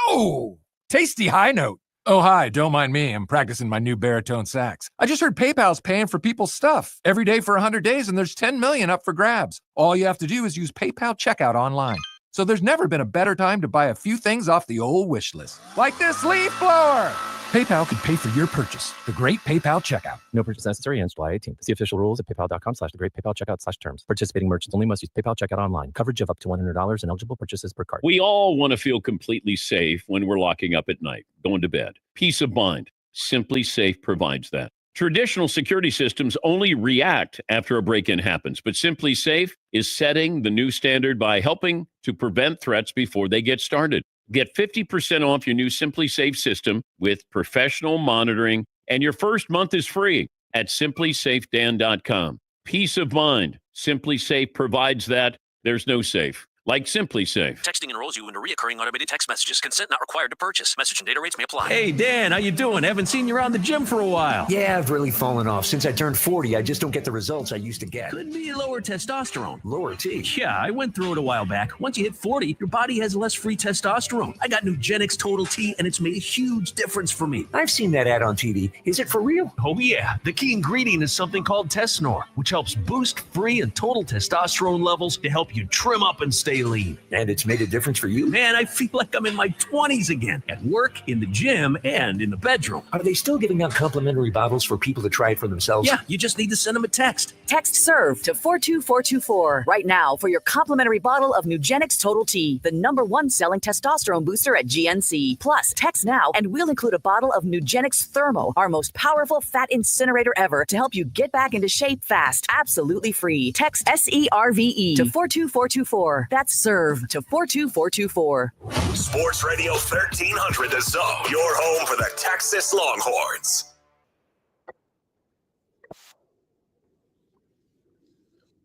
Oh, tasty high note. Oh, hi, don't mind me. I'm practicing my new baritone sax. I just heard PayPal's paying for people's stuff every day for 100 days, and there's 10 million up for grabs. All you have to do is use PayPal checkout online. So there's never been a better time to buy a few things off the old wish list, like this leaf blower. PayPal could pay for your purchase. The Great PayPal Checkout. No purchase necessary ends July 18th. See official rules at paypal.com/thegreatpaypalcheckout/terms. Participating merchants only must use PayPal checkout online. Coverage of up to $100 and eligible purchases per card. We all want to feel completely safe when we're locking up at night, going to bed. Peace of mind. Simply Safe provides that. Traditional security systems only react after a break-in happens, but Simply Safe is setting the new standard by helping to prevent threats before they get started. Get 50% off your new Simply Safe system with professional monitoring, and your first month is free at simplysafedan.com. Peace of mind. Simply Safe provides that. There's no safe like Simply Safe. Texting enrolls you into recurring automated text messages. Consent not required to purchase. Message and data rates may apply. Hey, Dan, how you doing? Haven't seen you around the gym for a while. Yeah, I've really fallen off. Since I turned 40, I just don't get the results I used to get. Could be lower testosterone. Lower T? Yeah, I went through it a while back. Once you hit 40, your body has less free testosterone. I got Nugenix Total T, and it's made a huge difference for me. I've seen that ad on TV. Is it for real? Oh, yeah. The key ingredient is something called Tesnor, which helps boost free and total testosterone levels to help you trim up and stay lean. And it's made a difference for you? Man, I feel like I'm in my 20s again, at work, in the gym, and in the bedroom. Are they still giving out complimentary bottles for people to try it for themselves? Yeah, you just need to send them a text. Text SERVE to 42424 right now for your complimentary bottle of Nugenix Total T, the #1 selling testosterone booster at GNC. Plus, text now and we'll include a bottle of Nugenix Thermo, our most powerful fat incinerator ever, to help you get back into shape fast. Absolutely free. Text SERVE to 42424. That's SERVE to 42424. Sports Radio 1300 The Zone, your home for the Texas Longhorns.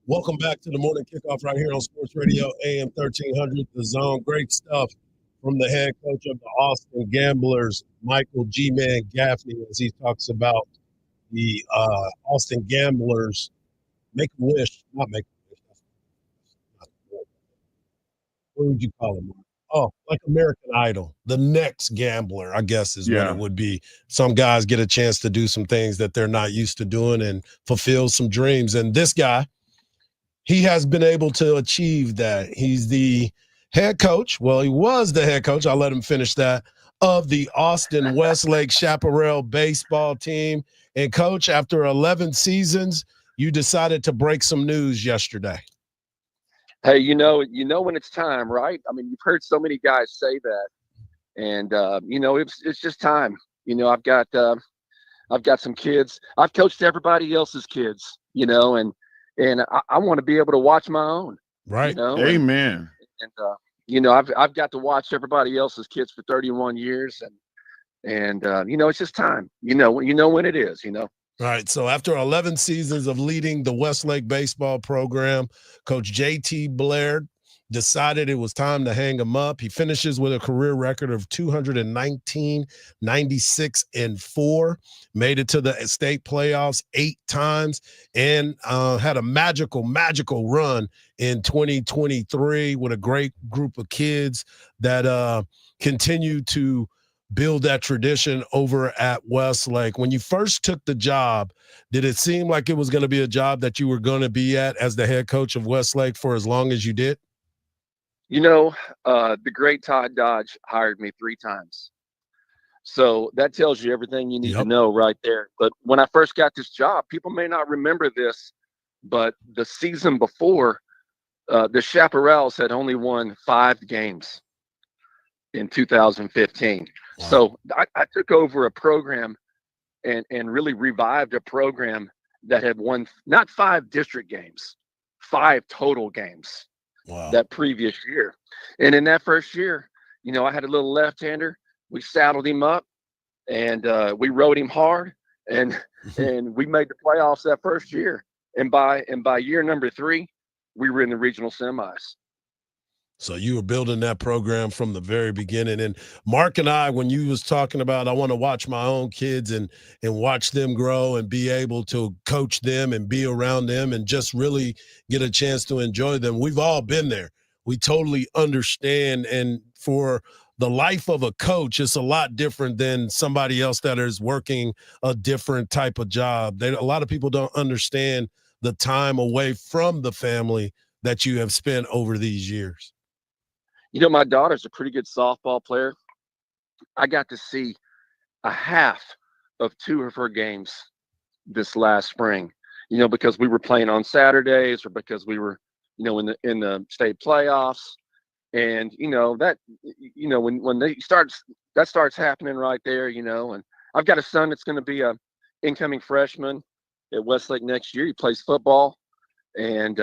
Welcome back to the morning kickoff right here on Sports Radio AM 1300 The Zone. Great stuff from the head coach of the Austin Gamblers, Michael G-Man Gaffney, as he talks about the Austin Gamblers not make a wish. What would you call it, Mark? Oh, like American Idol, the next gambler, I guess is what it would be. Some guys get a chance to do some things that they're not used to doing and fulfill some dreams. And this guy, he has been able to achieve that. He's the head coach. Well, he was the head coach. I'll let him finish that, of the Austin Westlake Chaparral baseball team. And coach, after 11 seasons, you decided to break some news yesterday. Hey, you know when it's time, right? I mean, you've heard so many guys say that, and it's just time. I've got some kids. I've coached everybody else's kids, and I want to be able to watch my own. Right. Amen. And I've got to watch everybody else's kids for 31 years, and it's just time. When it is. All right, so after 11 seasons of leading the Westlake baseball program, Coach J.T. Blair decided it was time to hang him up. He finishes with a career record of 219, 96, and 4, made it to the state playoffs 8 times, and had a magical run in 2023 with a great group of kids that continue to build that tradition over at Westlake. When you first took the job, did it seem like it was going to be a job that you were going to be at as the head coach of Westlake for as long as you did? The great Todd Dodge hired me 3 times. So that tells you everything you need to know right there. But when I first got this job, people may not remember this, but the season before, the Chaparrals had only won 5 games in 2015. Wow. So I took over a program and really revived a program that had won not 5 district games, 5 total games. Wow. That previous year. And in that first year, I had a little left-hander. We saddled him up and we rode him hard and we made the playoffs that first year. And by year number 3, we were in the regional semis. So you were building that program from the very beginning. And Mark and I, when you was talking about, I want to watch my own kids and watch them grow and be able to coach them and be around them and just really get a chance to enjoy them. We've all been there. We totally understand. And for the life of a coach, it's a lot different than somebody else that is working a different type of job. A lot of people don't understand the time away from the family that you have spent over these years. My daughter's a pretty good softball player. I got to see a half of 2 of her games this last spring, because we were playing on Saturdays or because we were, in the state playoffs. And, when that starts happening right there, and I've got a son that's going to be a incoming freshman at Westlake next year. He plays football. And,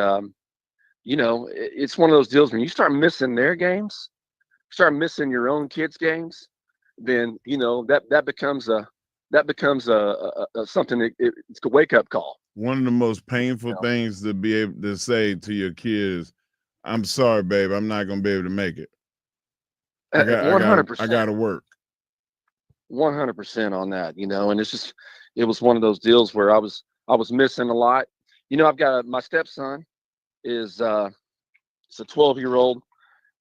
it's one of those deals when you start missing their games, start missing your own kids' games, then that becomes something that it's a wake up call. One of the most painful things to be able to say to your kids, I'm sorry, babe. I'm not gonna be able to make it. 100%. I gotta work. 100% on that, and it was one of those deals where I was missing a lot. I've got my stepson is it's a 12-year-old,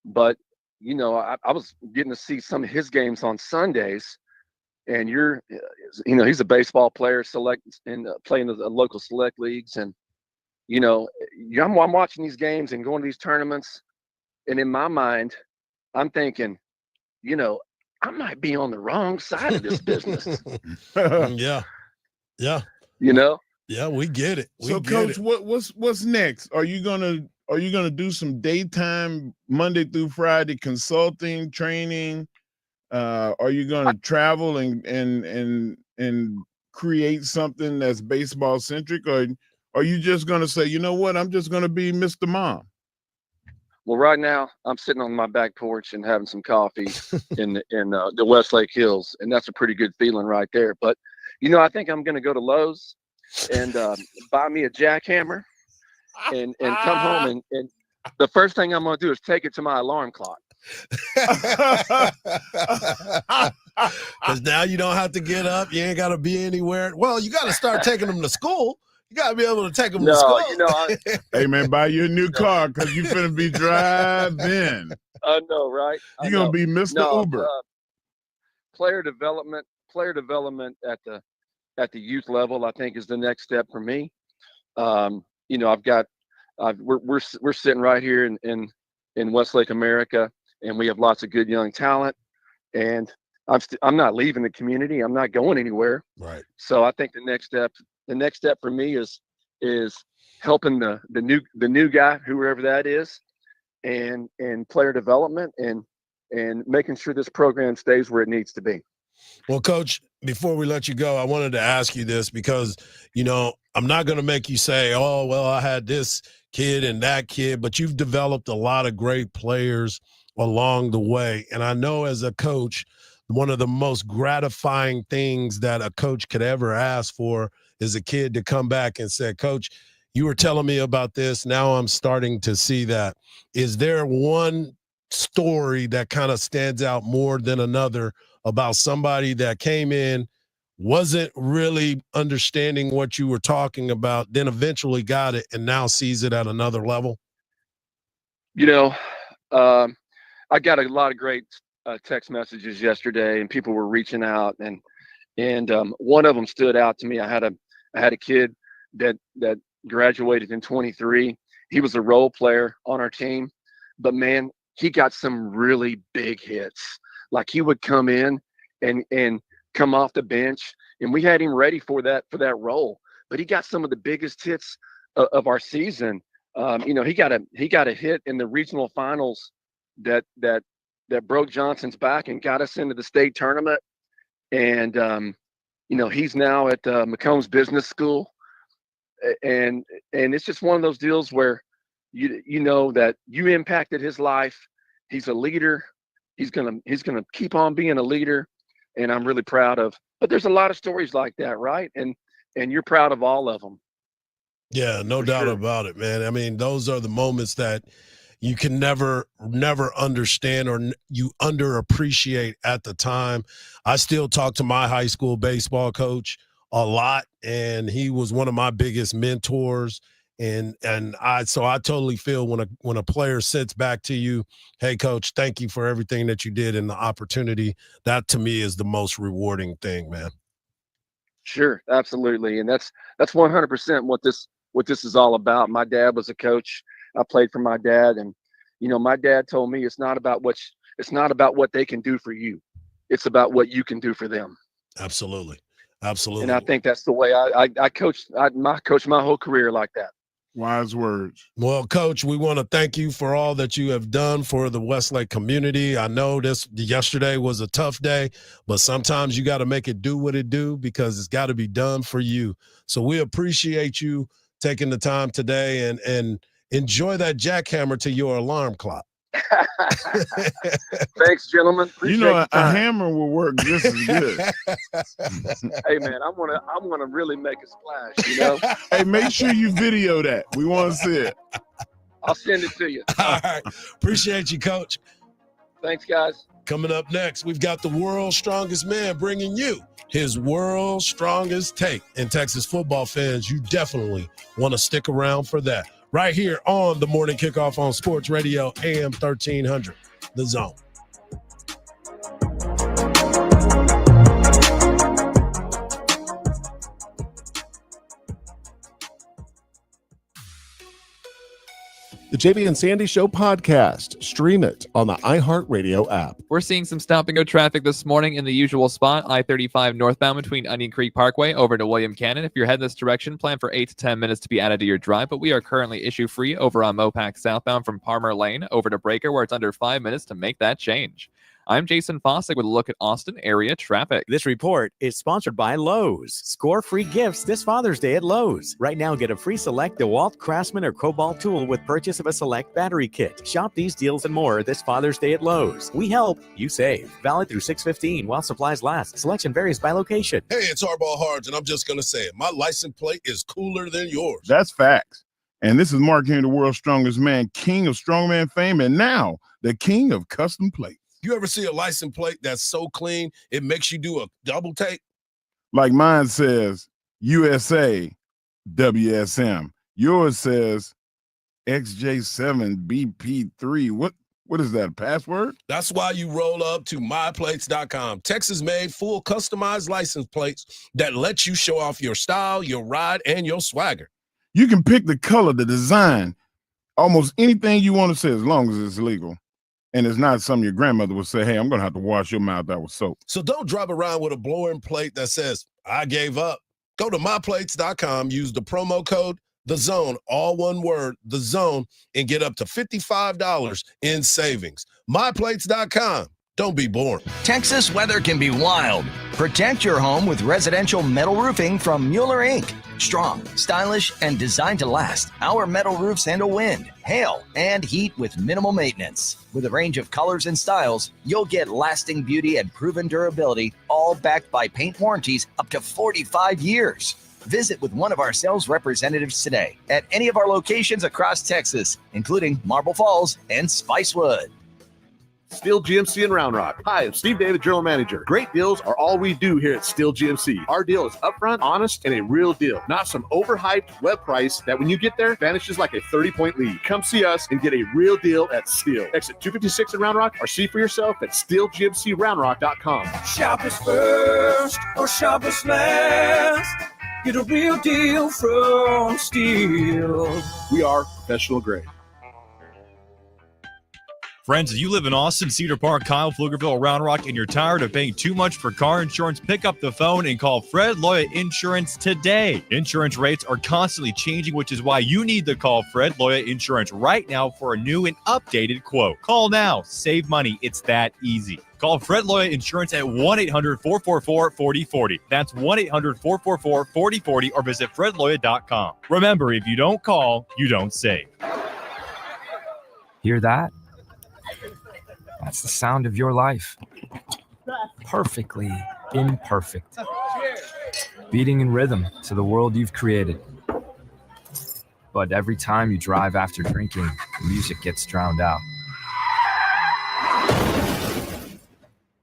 but I was getting to see some of his games on Sundays, and he's a baseball player, playing the local select leagues, and I'm watching these games and going to these tournaments, and in my mind, I'm thinking, I might be on the wrong side of this business. Yeah. Yeah, we get it. Coach, what's next? Are you gonna do some daytime Monday through Friday consulting, training? Are you gonna travel and create something that's baseball centric, or are you just gonna say, you know what, I'm just gonna be Mr. Mom? Well, right now I'm sitting on my back porch and having some coffee in the Westlake Hills, and that's a pretty good feeling right there. But I think I'm going to go to Lowe's and buy me a jackhammer and come home and the first thing I'm going to do is take it to my alarm clock. Because now you don't have to get up. You ain't got to be anywhere. Well, you got to start taking them to school. You got to be able to take them to school. Hey, man, buy you a new car because you finna be driving. I know, right? You're going to be Mr. Uber. Player development at the youth level, I think, is the next step for me. We're sitting right here in Westlake, America, and we have lots of good young talent. And I'm not leaving the community. I'm not going anywhere. Right. So I think the next step for me is helping the new guy, whoever that is, and player development and making sure this program stays where it needs to be. Well, Coach, before we let you go, I wanted to ask you this because, I'm not going to make you say, oh, well, I had this kid and that kid, but you've developed a lot of great players along the way. And I know as a coach, one of the most gratifying things that a coach could ever ask for is a kid to come back and say, Coach, you were telling me about this. Now I'm starting to see that. Is there one story that kind of stands out more than another about somebody that came in, wasn't really understanding what you were talking about, then eventually got it and now sees it at another level? I got a lot of great text messages yesterday, and people were reaching out, and one of them stood out to me. I had a kid that graduated in 23. He was a role player on our team, but man, he got some really big hits. Like he would come in and come off the bench, and we had him ready for that role. But he got some of the biggest hits of our season. He got a hit in the regional finals that broke Johnson's back and got us into the state tournament. And he's now at McCombs Business School, and it's just one of those deals where you know that you impacted his life. He's a leader. He's gonna keep on being a leader, and I'm really proud of. But there's a lot of stories like that, right? And you're proud of all of them. Yeah, no doubt about it, man. I mean, those are the moments that you can never understand or you underappreciate at the time. I still talk to my high school baseball coach a lot, and he was one of my biggest mentors. And I totally feel when a player sits back to you, hey, Coach, thank you for everything that you did and the opportunity. That to me is the most rewarding thing, man. Sure, absolutely, and that's 100% what this is all about. My dad was a coach. I played for my dad, and my dad told me it's not about what they can do for you. It's about what you can do for them. Absolutely. And I think that's the way I coached. I coached my whole career like that. Wise words. Well, Coach, we want to thank you for all that you have done for the Westlake community. I know yesterday was a tough day, but sometimes you got to make it do what it do because it's got to be done for you. So we appreciate you taking the time today and enjoy that jackhammer to your alarm clock. Thanks, gentlemen. Appreciate a hammer will work just as good. Hey, man, I'm gonna really make a splash. Hey, make sure you video that. We want to see it. I'll send it to you. All right. Appreciate you, Coach. Thanks, guys. Coming up next, we've got the world's strongest man bringing you his world's strongest take. And Texas football fans, you definitely want to stick around for that. Right here on the Morning Kickoff on Sports Radio, AM 1300, The Zone. The JB and Sandy Show podcast. Stream it on the iHeartRadio app. We're seeing some stop-and-go traffic this morning in the usual spot, I-35 northbound between Onion Creek Parkway over to William Cannon. If you're heading this direction, plan for 8 to 10 minutes to be added to your drive, but we are currently issue-free over on Mopac southbound from Palmer Lane over to Breaker, where it's under 5 minutes to make that change. I'm Jason Fossick with a look at Austin area traffic. This report is sponsored by Lowe's. Score free gifts this Father's Day at Lowe's. Right now, get a free select DeWalt, Craftsman, or Cobalt tool with purchase of a select battery kit. Shop these deals and more this Father's Day at Lowe's. We help, you save. Valid through 6/15 while supplies last. Selection varies by location. Hey, it's Hardball Hardge, and I'm just going to say it. My license plate is cooler than yours. That's facts. And this is Marke, the world's strongest man, king of strongman fame, and now the king of custom plates. You ever see a license plate that's so clean, it makes you do a double take? Like mine says USA WSM. Yours says XJ7BP3. What is that, a password? That's why you roll up to myplates.com. Texas-made, full customized license plates that let you show off your style, your ride, and your swagger. You can pick the color, the design, almost anything you want to say as long as it's legal. And it's not something your grandmother would say, hey, I'm going to have to wash your mouth out with soap. So don't drive around with a blowing plate that says, I gave up. Go to myplates.com, use the promo code, THEZONE, all one word, THEZONE, and get up to $55 in savings. Myplates.com. Don't be boring. Texas weather can be wild. Protect your home with residential metal roofing from Mueller Inc. Strong, stylish, and designed to last, our metal roofs handle wind, hail, and heat with minimal maintenance. With a range of colors and styles, you'll get lasting beauty and proven durability, all backed by paint warranties up to 45 years. Visit with one of our sales representatives today at any of our locations across Texas, including Marble Falls and Spicewood. Steel GMC in Round Rock. Hi, I'm Steve David, General Manager. Great deals are all we do here at Steel GMC. Our deal is upfront, honest, and a real deal. Not some overhyped web price that when you get there, vanishes like a 30-point lead. Come see us and get a real deal at Steel. Exit 256 in Round Rock or see for yourself at SteelGMCRoundRock.com. Shoppers first or shoppers last. Get a real deal from Steel. We are professional grade. Friends, if you live in Austin, Cedar Park, Kyle, Pflugerville, Round Rock, and you're tired of paying too much for car insurance, pick up the phone and call Fred Loya Insurance today. Insurance rates are constantly changing, which is why you need to call Fred Loya Insurance right now for a new and updated quote. Call now. Save money. It's that easy. Call Fred Loya Insurance at 1-800-444-4040. That's 1-800-444-4040 or visit fredloya.com. Remember, if you don't call, you don't save. Hear that? That's the sound of your life. Perfectly imperfect. Beating in rhythm to the world you've created. But every time you drive after drinking, the music gets drowned out.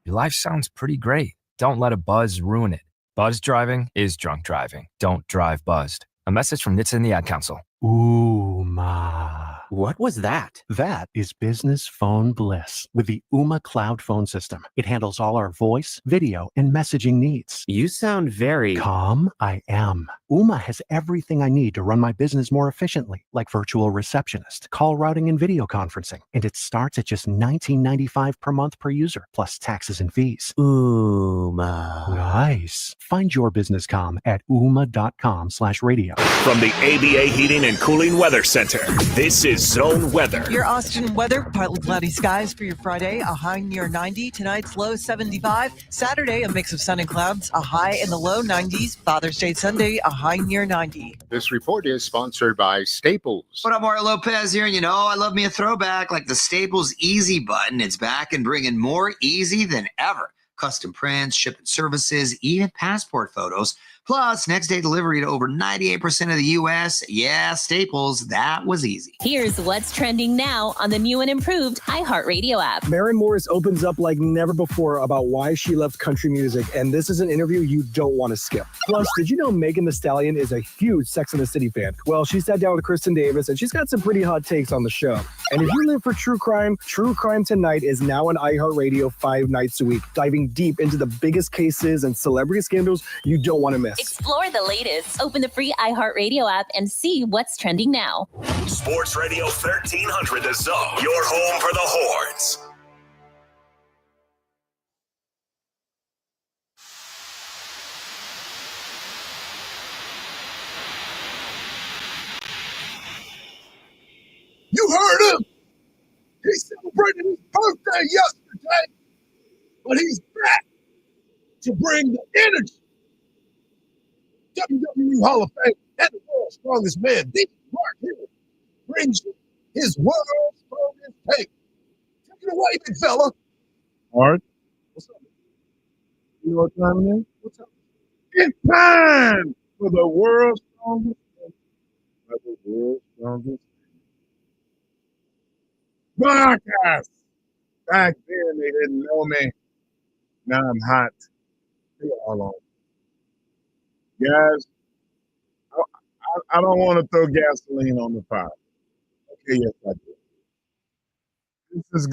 Your life sounds pretty great. Don't let a buzz ruin it. Buzz driving is drunk driving. Don't drive buzzed. A message from NHTSA and the Ad Council. Ooma. What was that? That is business phone bliss with the Ooma cloud phone system. It handles all our voice, video, and messaging needs. You sound very calm. I am. Ooma has everything I need to run my business more efficiently, like virtual receptionist, call routing, and video conferencing. And it starts at just $19.95 per month per user, plus taxes and fees. Ooma. Nice. Find your business calm at ooma.com/radio. From the ABA Heating and Cooling Weather Center, this is Zone Weather. Your Austin weather, partly cloudy skies for your Friday, a high near 90. Tonight's low 75. Saturday, a mix of sun and clouds, a high in the low 90s. Father's Day Sunday, a high near 90. This report is sponsored by Staples. What up, Mario Lopez here? You know, I love me a throwback like the Staples Easy button. It's back and bringing more easy than ever. custom prints, shipping services, even passport photos. Plus, next day delivery to over 98% of the U.S. Yeah, Staples, that was easy. Here's what's trending now on the new and improved iHeartRadio app. Maren Morris opens up like never before about why she left country music, and this is an interview you don't want to skip. Plus, did you know Megan Thee Stallion is a huge Sex and the City fan? Well, she sat down with Kristen Davis, and she's got some pretty hot takes on the show. And if you live for true crime Tonight is now on iHeartRadio 5 nights a week, diving deep into the biggest cases and celebrity scandals you don't want to miss. Explore the latest. Open the free iHeartRadio app and see what's trending now. Sports Radio 1300 The Zone, your home for the Horns. You heard him. He celebrated his birthday yesterday, but he's back to bring the energy. WWE Hall of Fame and the world's strongest man, the Marke, brings you his world's strongest take. Take it away, big fella. Hardge. What's up? You know what time it is? What's up? It's time for the world's strongest man. The world's strongest Marke. Back then, they didn't know me. Now I'm hot. Hold on. Guys, I don't want to throw gasoline on the fire. Okay, yes, I do.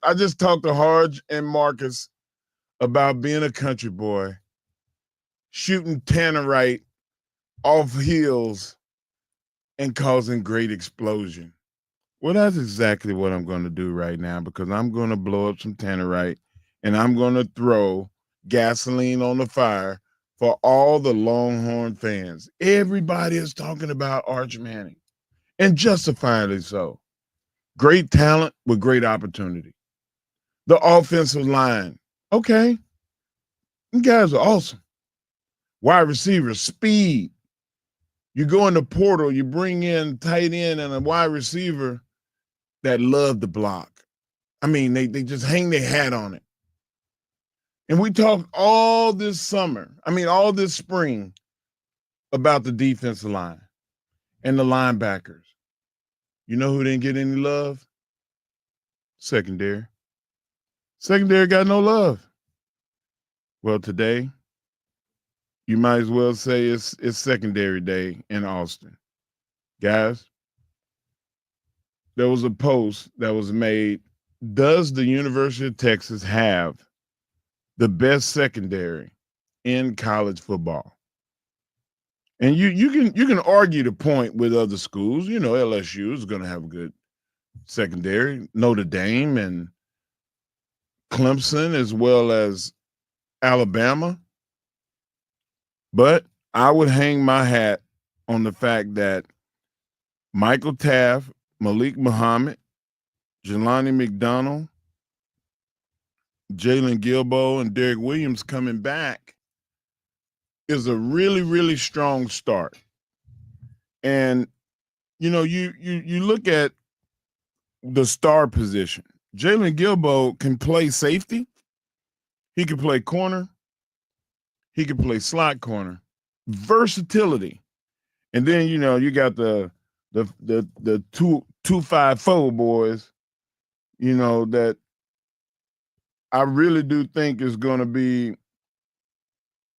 I just talked to Hardge and Marcus about being a country boy, shooting tannerite off hills and causing great explosion. Well, that's exactly what I'm going to do right now, because I'm going to blow up some tannerite and I'm going to throw gasoline on the fire for all the Longhorn fans. Everybody is talking about Arch Manning, and justifiably so. Great talent with great opportunity. The offensive line, okay, you guys are awesome. Wide receiver, speed. You go in the portal, you bring in tight end and a wide receiver that love the block. I mean, they just hang their hat on it. And we talked all this spring about the defensive line and the linebackers. You know who didn't get any love? Secondary. Secondary got no love. Well, today, you might as well say it's secondary day in Austin. Guys, there was a post that was made. Does the University of Texas have the best secondary in college football? And you can argue the point with other schools. You know, LSU is going to have a good secondary, Notre Dame and Clemson, as well as Alabama. But I would hang my hat on the fact that Michael Taft, Malik Muhammad, Jelani McDonald, Jalen Gilbo, and Derek Williams coming back is a really, really strong start. And, you know, you look at the star position. Jalen Gilbo can play safety. He can play corner. He can play slot corner. Versatility. And then, you know, you got the 254 boys, you know, that I really do think is going to be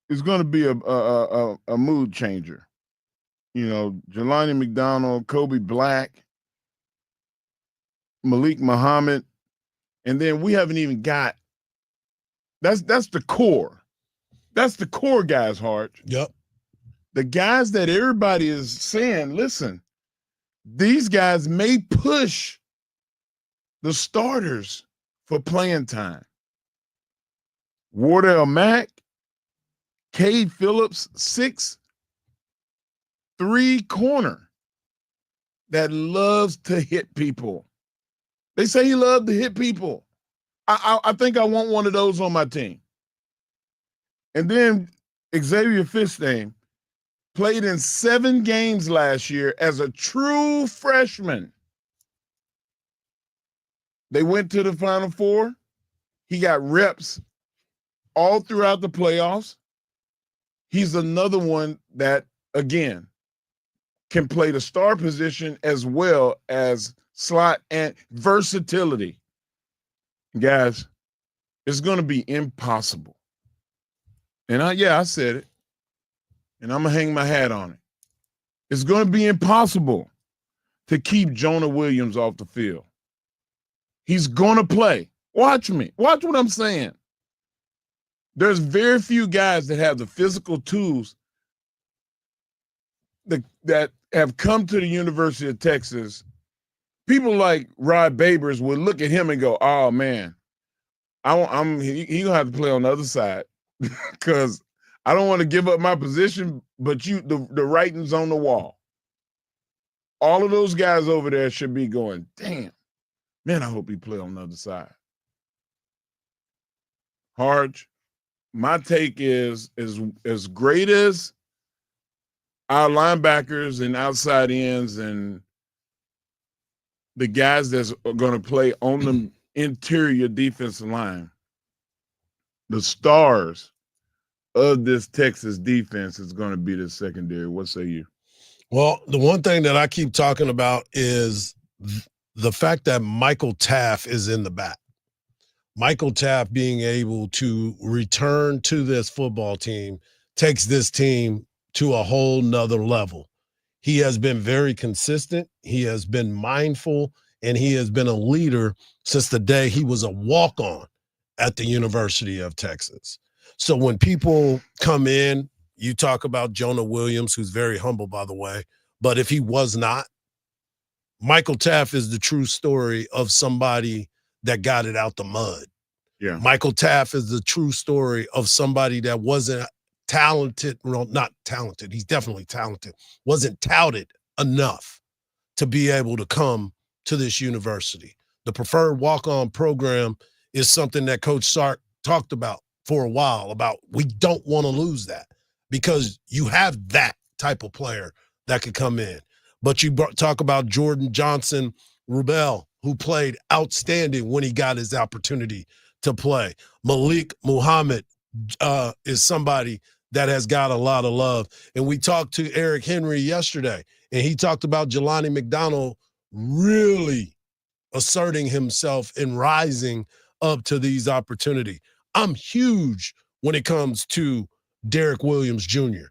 a mood changer. You know, Jelani McDonald, Kobe Black, Malik Muhammad, and then we haven't even got that's the core. That's the core guys, Hardge. Yep. The guys that everybody is saying, listen, these guys may push the starters for playing time. Wardell Mack, Cade Phillips, 6'3" corner that loves to hit people. They say he loves to hit people. I think I want one of those on my team. And then Xavier Fishtain played in 7 games last year as a true freshman. They went to the Final Four. He got reps all throughout the playoffs. He's another one that, again, can play the star position as well as slot and versatility. Guys, it's going to be impossible. And I said it, and I'm going to hang my hat on it. It's going to be impossible to keep Jonah Williams off the field. He's going to play. Watch me. Watch what I'm saying. There's very few guys that have the physical tools that have come to the University of Texas. People like Rod Babers would look at him and go, "Oh man, he gonna have to play on the other side because I don't want to give up my position, but the writing's on the wall." All of those guys over there should be going, "Damn, man, I hope he play on the other side." Hardge, my take is as great as our linebackers and outside ends and the guys that's going to play on the interior defensive line, the stars of this Texas defense is going to be the secondary. What say you? Well, the one thing that I keep talking about is the fact that Michael Taft is in the back. Michael Taft being able to return to this football team takes this team to a whole nother level. He has been very consistent. He has been mindful, and he has been a leader since the day he was a walk-on at the University of Texas. So when people come in, you talk about Jonah Williams, who's very humble, by the way, but if he was not, Michael Taft is the true story of somebody that got it out the mud. Yeah. Michael Taft is the true story of somebody that wasn't talented, well, not talented, he's definitely talented, wasn't touted enough to be able to come to this university. The preferred walk-on program is something that Coach Sark talked about for a while, about we don't want to lose that because you have that type of player that could come in. But you talk about Jordan Johnson Rubel, who played outstanding when he got his opportunity to play. Malik Muhammad is somebody that has got a lot of love. And we talked to Eric Henry yesterday, and he talked about Jelani McDonald really asserting himself and rising up to these opportunities. I'm huge when it comes to Derek Williams Jr.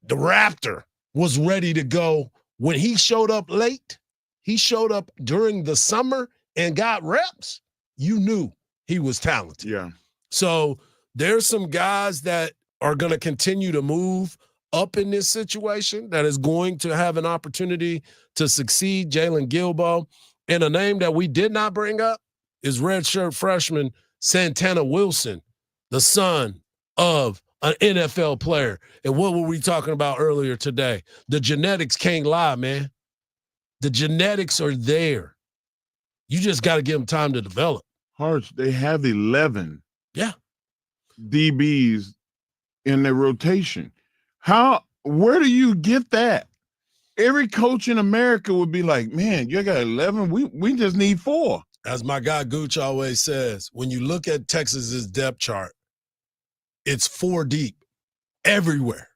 The Raptor was ready to go when he showed up late. He showed up during the summer and got reps. You knew he was talented. Yeah. So there's some guys that are going to continue to move up in this situation that is going to have an opportunity to succeed. Jalen Gilbo. And a name that we did not bring up is redshirt freshman Santana Wilson, the son of an NFL player. And what were we talking about earlier today? The genetics can't lie, man. The genetics are there. You just got to give them time to develop. Hardge, they have 11 DBs in their rotation. Where do you get that? Every coach in America would be like, man, you got 11? We just need 4. As my guy Gooch always says, when you look at Texas's depth chart, it's 4 deep everywhere.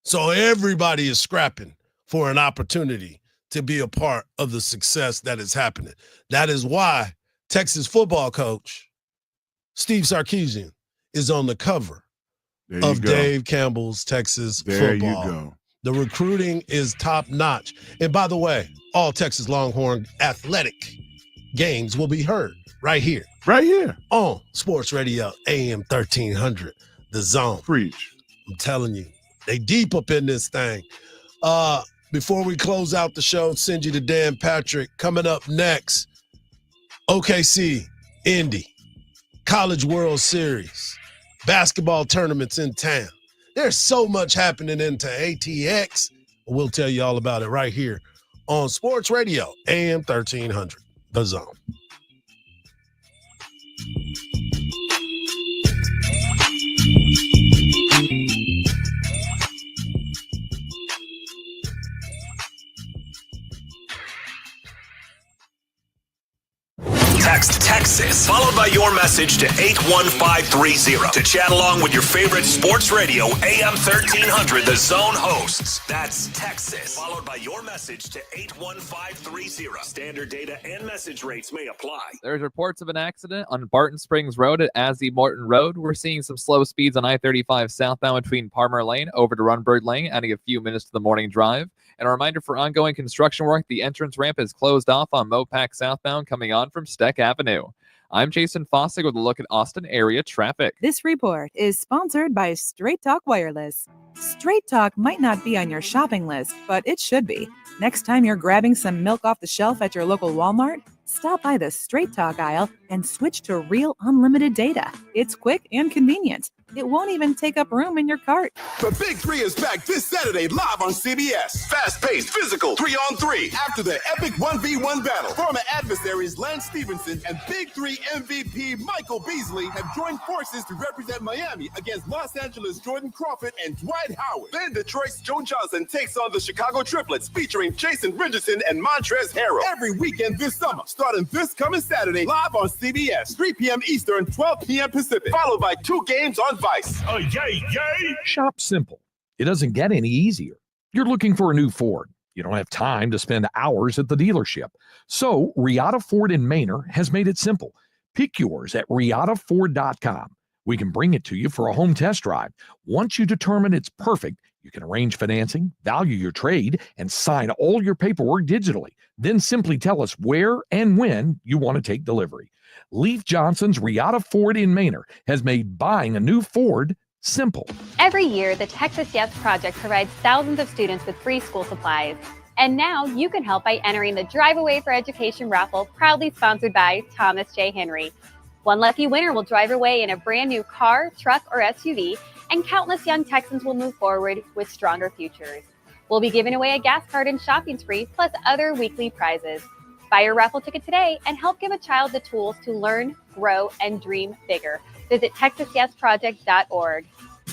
So everybody is scrapping for an opportunity to be a part of the success that is happening. That is why Texas football coach Steve Sarkisian is on the cover of Dave Campbell's Texas There Football. you go. The recruiting is top notch. And by the way, all Texas Longhorn athletic games will be heard right here. Right here. On Sports Radio AM 1300, The Zone. Preach. I'm telling you, they deep up in this thing. Before we close out the show, send you to Dan Patrick. Coming up next, OKC, Indy, College World Series, basketball tournaments in town. There's so much happening into ATX. We'll tell you all about it right here on Sports Radio, AM 1300, The Zone. Text Texas, followed followed by your message to 81530 to chat along with your favorite sports radio AM 1300 The Zone hosts. That's Texas, followed by your message to 81530. Standard data and message rates may apply. There's reports of an accident on Barton Springs Road at Azzy Morton Road. We're seeing some slow speeds on I-35 southbound between Palmer Lane over to Runbird Lane, adding a few minutes to the morning drive. And a reminder for ongoing construction work, the entrance ramp is closed off on Mopac southbound coming on from Steck Avenue. I'm Jason Fossig with a look at Austin area traffic. This report is sponsored by Straight Talk Wireless. Straight Talk might not be on your shopping list, but it should be. Next time you're grabbing some milk off the shelf at your local Walmart, stop by the Straight Talk aisle and switch to real unlimited data. It's quick and convenient. It won't even take up room in your cart. The Big Three is back this Saturday live on CBS. Fast-paced, physical, 3-on-3. After the epic 1v1 battle, former adversaries Lance Stevenson and Big Three MVP Michael Beasley have joined forces to represent Miami against Los Angeles' Jordan Crawford and Dwight Howard. Then Detroit's Joe Johnson takes on the Chicago Triplets featuring Jason Richardson and Montrezl Harrell. Every weekend this summer, starting this coming Saturday, live on CBS, 3 p.m. Eastern, 12 p.m. Pacific, followed by 2 games on Vice. Oh, yay, yay! Shop simple. It doesn't get any easier. You're looking for a new Ford. You don't have time to spend hours at the dealership. So Riata Ford in Manor has made it simple. Pick yours at RiataFord.com. We can bring it to you for a home test drive. Once you determine it's perfect, you can arrange financing, value your trade, and sign all your paperwork digitally. Then simply tell us where and when you want to take delivery. Leif Johnson's Riata Ford in Manor has made buying a new Ford simple. Every year, the Texas Yes Project provides thousands of students with free school supplies. And now you can help by entering the Drive Away for Education raffle, proudly sponsored by Thomas J. Henry. One lucky winner will drive away in a brand new car, truck, or SUV, and countless young Texans will move forward with stronger futures. We'll be giving away a gas card and shopping spree, plus other weekly prizes. Buy your raffle ticket today and help give a child the tools to learn, grow, and dream bigger. Visit TexasYesProject.org.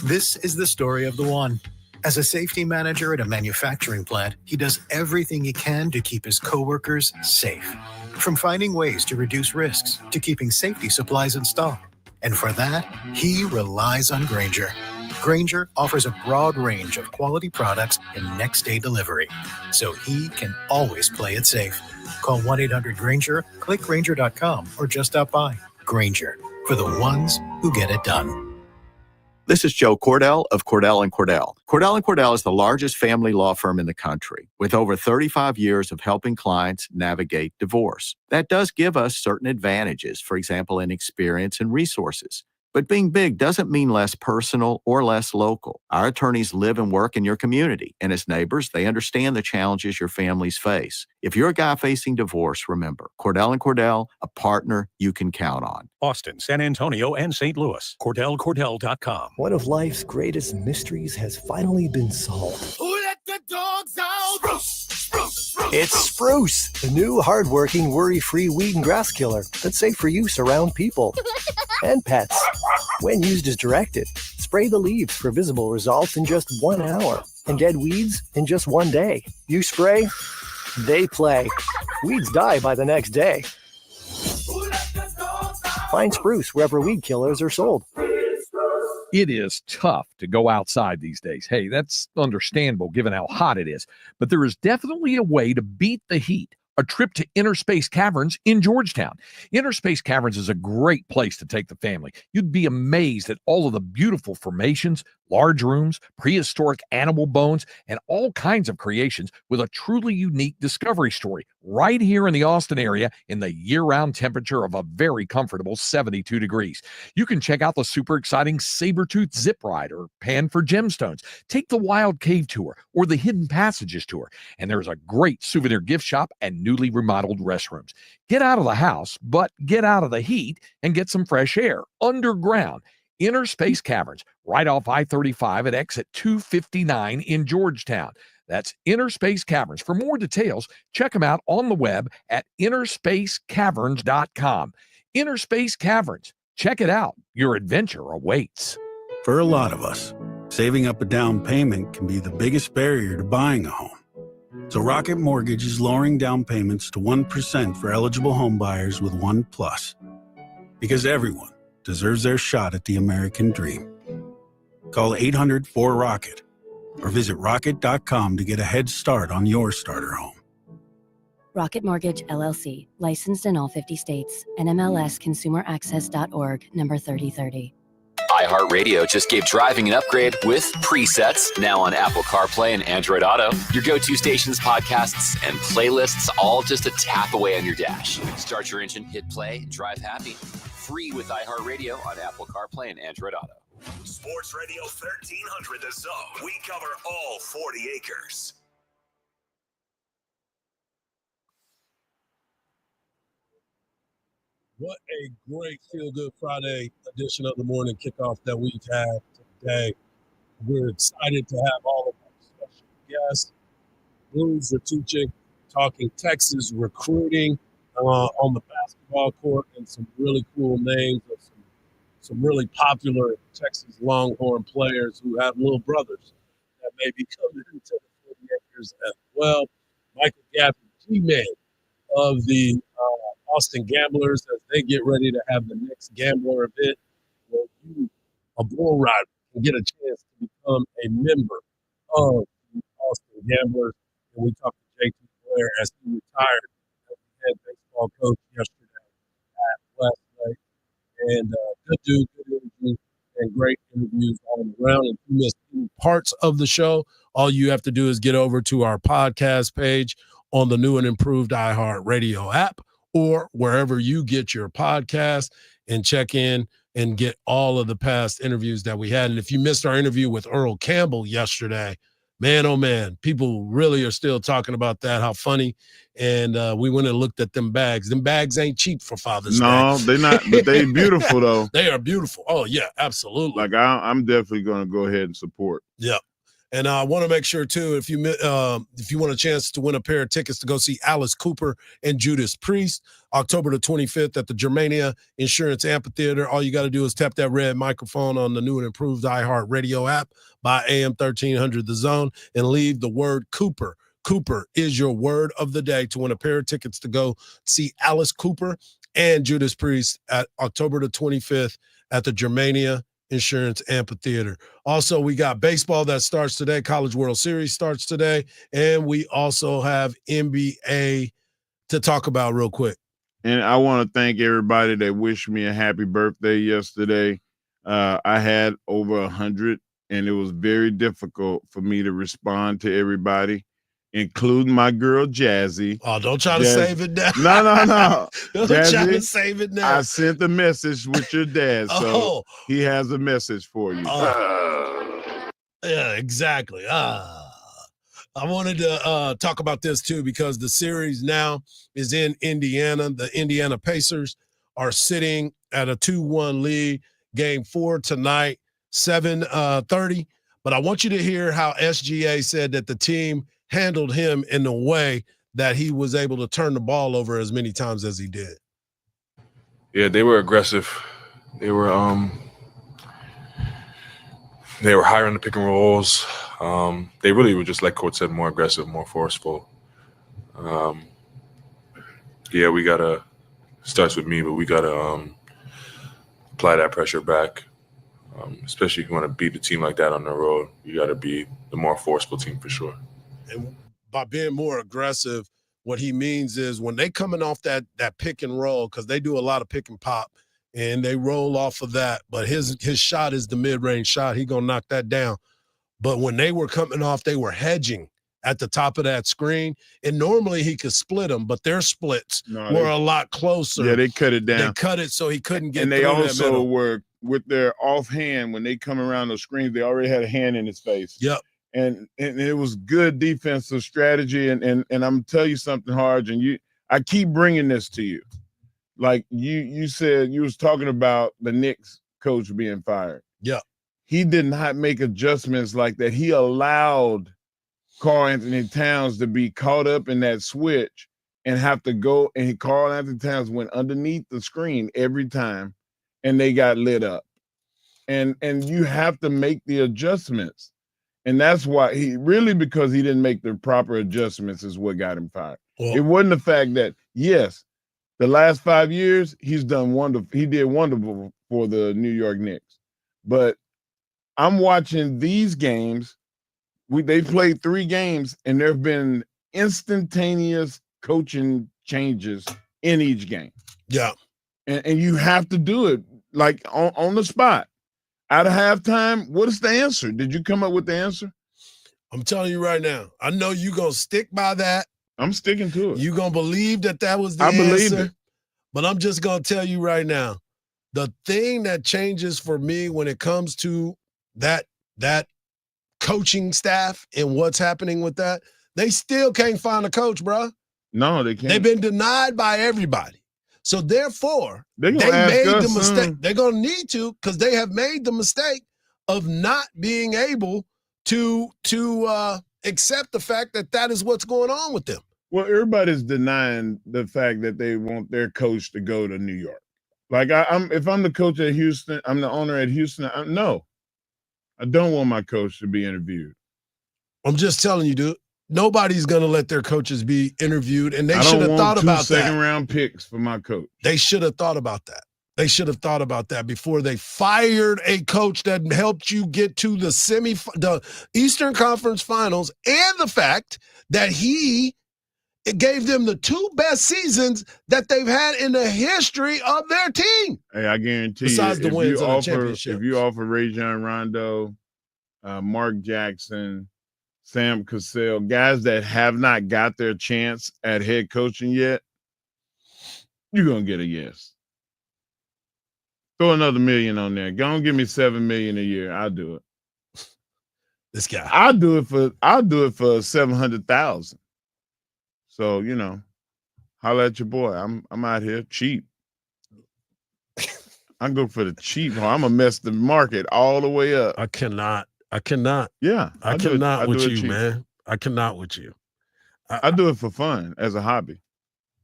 This is the story of the one. As a safety manager at a manufacturing plant, he does everything he can to keep his coworkers safe. From finding ways to reduce risks to keeping safety supplies in stock. And for that, he relies on Grainger. Grainger offers a broad range of quality products and next-day delivery, so he can always play it safe. Call 1-800-GRAINGER, click Grainger.com, or just stop by. Grainger, for the ones who get it done. This is Joe Cordell of Cordell & Cordell. Cordell & Cordell is the largest family law firm in the country, with over 35 years of helping clients navigate divorce. That does give us certain advantages, for example, in experience and resources. But being big doesn't mean less personal or less local. Our attorneys live and work in your community, and as neighbors, they understand the challenges your families face. If you're a guy facing divorce, remember, Cordell & Cordell, a partner you can count on. Austin, San Antonio, and St. Louis. CordellCordell.com. One of life's greatest mysteries has finally been solved. Who let the dogs out? Spruce, spruce, spruce. It's Spruce, the new hard-working, worry-free weed and grass killer that's safe for use around people and pets. When used as directed, spray the leaves for visible results in just 1 hour and dead weeds in just 1 day. You spray, they play. Weeds die by the next day. Find Spruce wherever weed killers are sold. It is tough to go outside these days. Hey, that's understandable given how hot it is. But there is definitely a way to beat the heat. A trip to Inner Space Caverns in Georgetown. Inner Space Caverns is a great place to take the family. You'd be amazed at all of the beautiful formations, large rooms, prehistoric animal bones, and all kinds of creations with a truly unique discovery story right here in the Austin area in the year-round temperature of a very comfortable 72 degrees. You can check out the super exciting Sabertooth Zip Ride or Pan for Gemstones. Take the Wild Cave Tour or the Hidden Passages Tour. And there's a great souvenir gift shop and newly remodeled restrooms. Get out of the house, but get out of the heat and get some fresh air underground. Inner Space Caverns, right off I-35 at exit 259 in Georgetown. That's Inner Space Caverns. For more details, check them out on the web at innerspacecaverns.com. Inner Space Caverns. Check it out. Your adventure awaits. For a lot of us, saving up a down payment can be the biggest barrier to buying a home. So Rocket Mortgage is lowering down payments to 1% for eligible home buyers with ONE+. because everyone deserves their shot at the American dream. Call 800-4ROCKET or visit rocket.com to get a head start on your starter home. Rocket Mortgage, LLC, licensed in all 50 states, NMLSconsumeraccess.org, number 3030. iHeartRadio just gave driving an upgrade with Presets, now on Apple CarPlay and Android Auto. Your go-to stations, podcasts, and playlists, all just a tap away on your dash. Start your engine, hit play, and drive happy. Free with iHeartRadio on Apple CarPlay and Android Auto. Sports Radio 1300 The Zone. We cover all 40 acres. What a great feel-good Friday edition of the morning kickoff that we've had today. We're excited to have all of our special guests. Blues Ratucci talking Texas recruiting on the basketball court, and some really cool names of some really popular Texas Longhorn players who have little brothers that may be coming into the 40 acres as well. Michael Gaffney, G-Man of the Austin Gamblers, as they get ready to have the next Gambler event where you, a bull rider, can get a chance to become a member of the Austin Gamblers. And we talked to JT Blair as he retired as the head baseball coach yesterday at Westlake. And good dude, good interview, and great interviews all around. And if you missed any parts of the show, all you have to do is get over to our podcast page on the new and improved iHeartRadio app, or wherever you get your podcast, and check in and get all of the past interviews that we had. And if you missed our interview with Earl Campbell yesterday, man, oh man, people really are still talking about that, how funny. And we went and looked at them bags. Them bags ain't cheap for Father's Day. No, they're not, but they beautiful though. They are beautiful. Oh yeah, absolutely. Like I'm definitely going to go ahead and support. Yeah. And I want to make sure, too, if you want a chance to win a pair of tickets to go see Alice Cooper and Judas Priest, October the 25th at the Germania Insurance Amphitheater, all you got to do is tap that red microphone on the new and improved iHeartRadio app by AM 1300 The Zone and leave the word Cooper. Cooper is your word of the day to win a pair of tickets to go see Alice Cooper and Judas Priest at October the 25th at the Germania Insurance Amphitheater. Also, we got baseball that starts today. College World Series starts today. And we also have NBA to talk about real quick. And I want to thank everybody that wished me a happy birthday yesterday. I had over 100, and it was very difficult for me to respond to everybody, including my girl Jazzy. Oh, don't try to save it now. No. Don't Jazzy, try to save it now. I sent the message with your dad, so he has a message for you. Yeah, exactly. I wanted to talk about this too, because the series now is in Indiana. The Indiana Pacers are sitting at a 2-1 lead. Game 4 tonight, 7:30. But I want you to hear how SGA said that the team handled him in a way that he was able to turn the ball over as many times as he did. Yeah, they were aggressive. They were higher on the pick and rolls. They really were, just like Coach said, more aggressive, more forceful. Yeah, we gotta, starts with me, but we gotta apply that pressure back. Especially if you want to beat a team like that on the road, you got to be the more forceful team for sure. And by being more aggressive, what he means is when they coming off that pick and roll, because they do a lot of pick and pop, and they roll off of that. But his shot is the mid-range shot. He gonna knock that down. But when they were coming off, they were hedging at the top of that screen. And normally he could split them, but their splits were a lot closer. Yeah, they cut it down. They cut it so he couldn't get. And they through that also middle. were with their offhand when they come around the screens. They already had a hand in his face. Yep. And it was good defensive strategy. And I'm gonna tell you something, Hardge, and I keep bringing this to you. Like you said, you was talking about the Knicks coach being fired. Yeah. He did not make adjustments like that. He allowed Karl Anthony Towns to be caught up in that switch and have to go. And Karl Anthony Towns went underneath the screen every time, and they got lit up. And you have to make the adjustments. And that's why because he didn't make the proper adjustments is what got him fired. Well, it wasn't the fact that, yes, The last 5 years, he's done wonderful. He did wonderful for the New York Knicks. But I'm watching these games. They played 3 games, and there have been instantaneous coaching changes in each game. Yeah. And you have to do it like on the spot. Out of halftime, what is the answer? Did you come up with the answer? I'm telling you right now. I know you're going to stick by that. I'm sticking to it. You're going to believe that was the answer. I believe it. But I'm just going to tell you right now, the thing that changes for me when it comes to that coaching staff and what's happening with that, they still can't find a coach, bro. No, they can't. They've been denied by everybody. So therefore, they made the mistake. They're going to need to, because they have made the mistake of not being able to accept the fact that is what's going on with them. Well, everybody's denying the fact that they want their coach to go to New York. Like if I'm the coach at Houston, I'm the owner at Houston. No, I don't want my coach to be interviewed. I'm just telling you, dude. Nobody's going to let their coaches be interviewed, and they should have thought about that. 2nd-round picks for my coach. They should have thought about that. They should have thought about that before they fired a coach that helped you get to the Eastern Conference Finals, and the fact that it gave them the 2 best seasons that they've had in the history of their team. Hey, I guarantee besides you, the wins and the championship. If you offer Rajon Rondo, Mark Jackson, Sam Cassell, guys that have not got their chance at head coaching yet, you're going to get a yes. Throw another $1 million on there. Go and give me $7 million a year. I'll do it. This guy. I'll do it for $700,000. So, holla at your boy. I'm out here cheap. I go for the cheap. I'm gonna mess the market all the way up. I cannot. Yeah, I cannot with you, man. I cannot with you. I do it for fun as a hobby.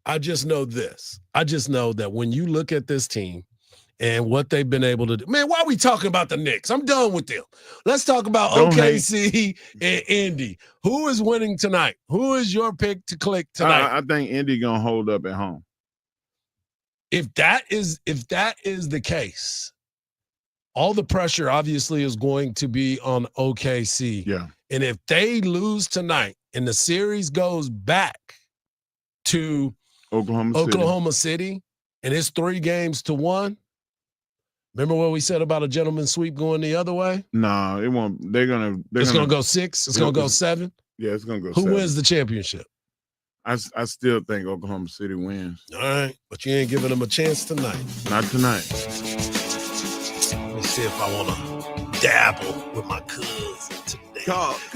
I just know this. I just know that when you look at this team and what they've been able to do, man, why are we talking about the Knicks? I'm done with them. Let's talk about OKC and Indy. Who is winning tonight? Who is your pick to click tonight? I think Indy gonna hold up at home. If that is the case, all the pressure obviously is going to be on OKC. Yeah. And if they lose tonight and the series goes back to Oklahoma City and it's 3-1, remember what we said about a gentleman's sweep going the other way? No, it won't. It's gonna go 6. It's gonna go 7. Yeah, it's gonna go. Who 7. wins the championship? I still think Oklahoma City wins. All right, but you ain't giving them a chance tonight. Not tonight. Let me see if I want to dabble with my cousin today. Call it.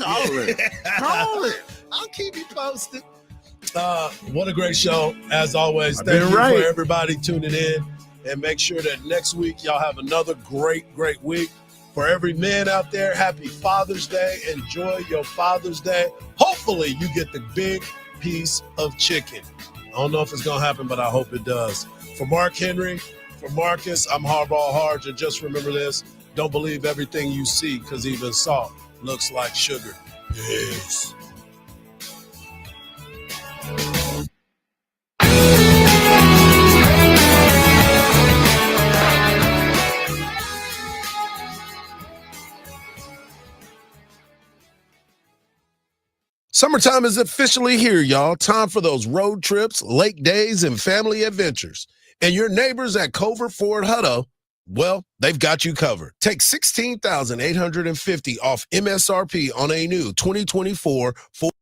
Call it. I'll keep you posted. What a great show, as always. Thank you for everybody tuning in. And make sure that next week y'all have another great week. For every man out there, happy Father's Day. Enjoy your Father's Day. Hopefully you get the big piece of chicken. I don't know if it's going to happen, but I hope it does. For Mark Henry, for Marcus, I'm Hardball Hardge. And just remember this, don't believe everything you see, because even salt looks like sugar. Yes. Summertime is officially here, y'all. Time for those road trips, lake days, and family adventures. And your neighbors at Covert Ford Hutto, well, they've got you covered. Take $16,850 off MSRP on a new 2024 Ford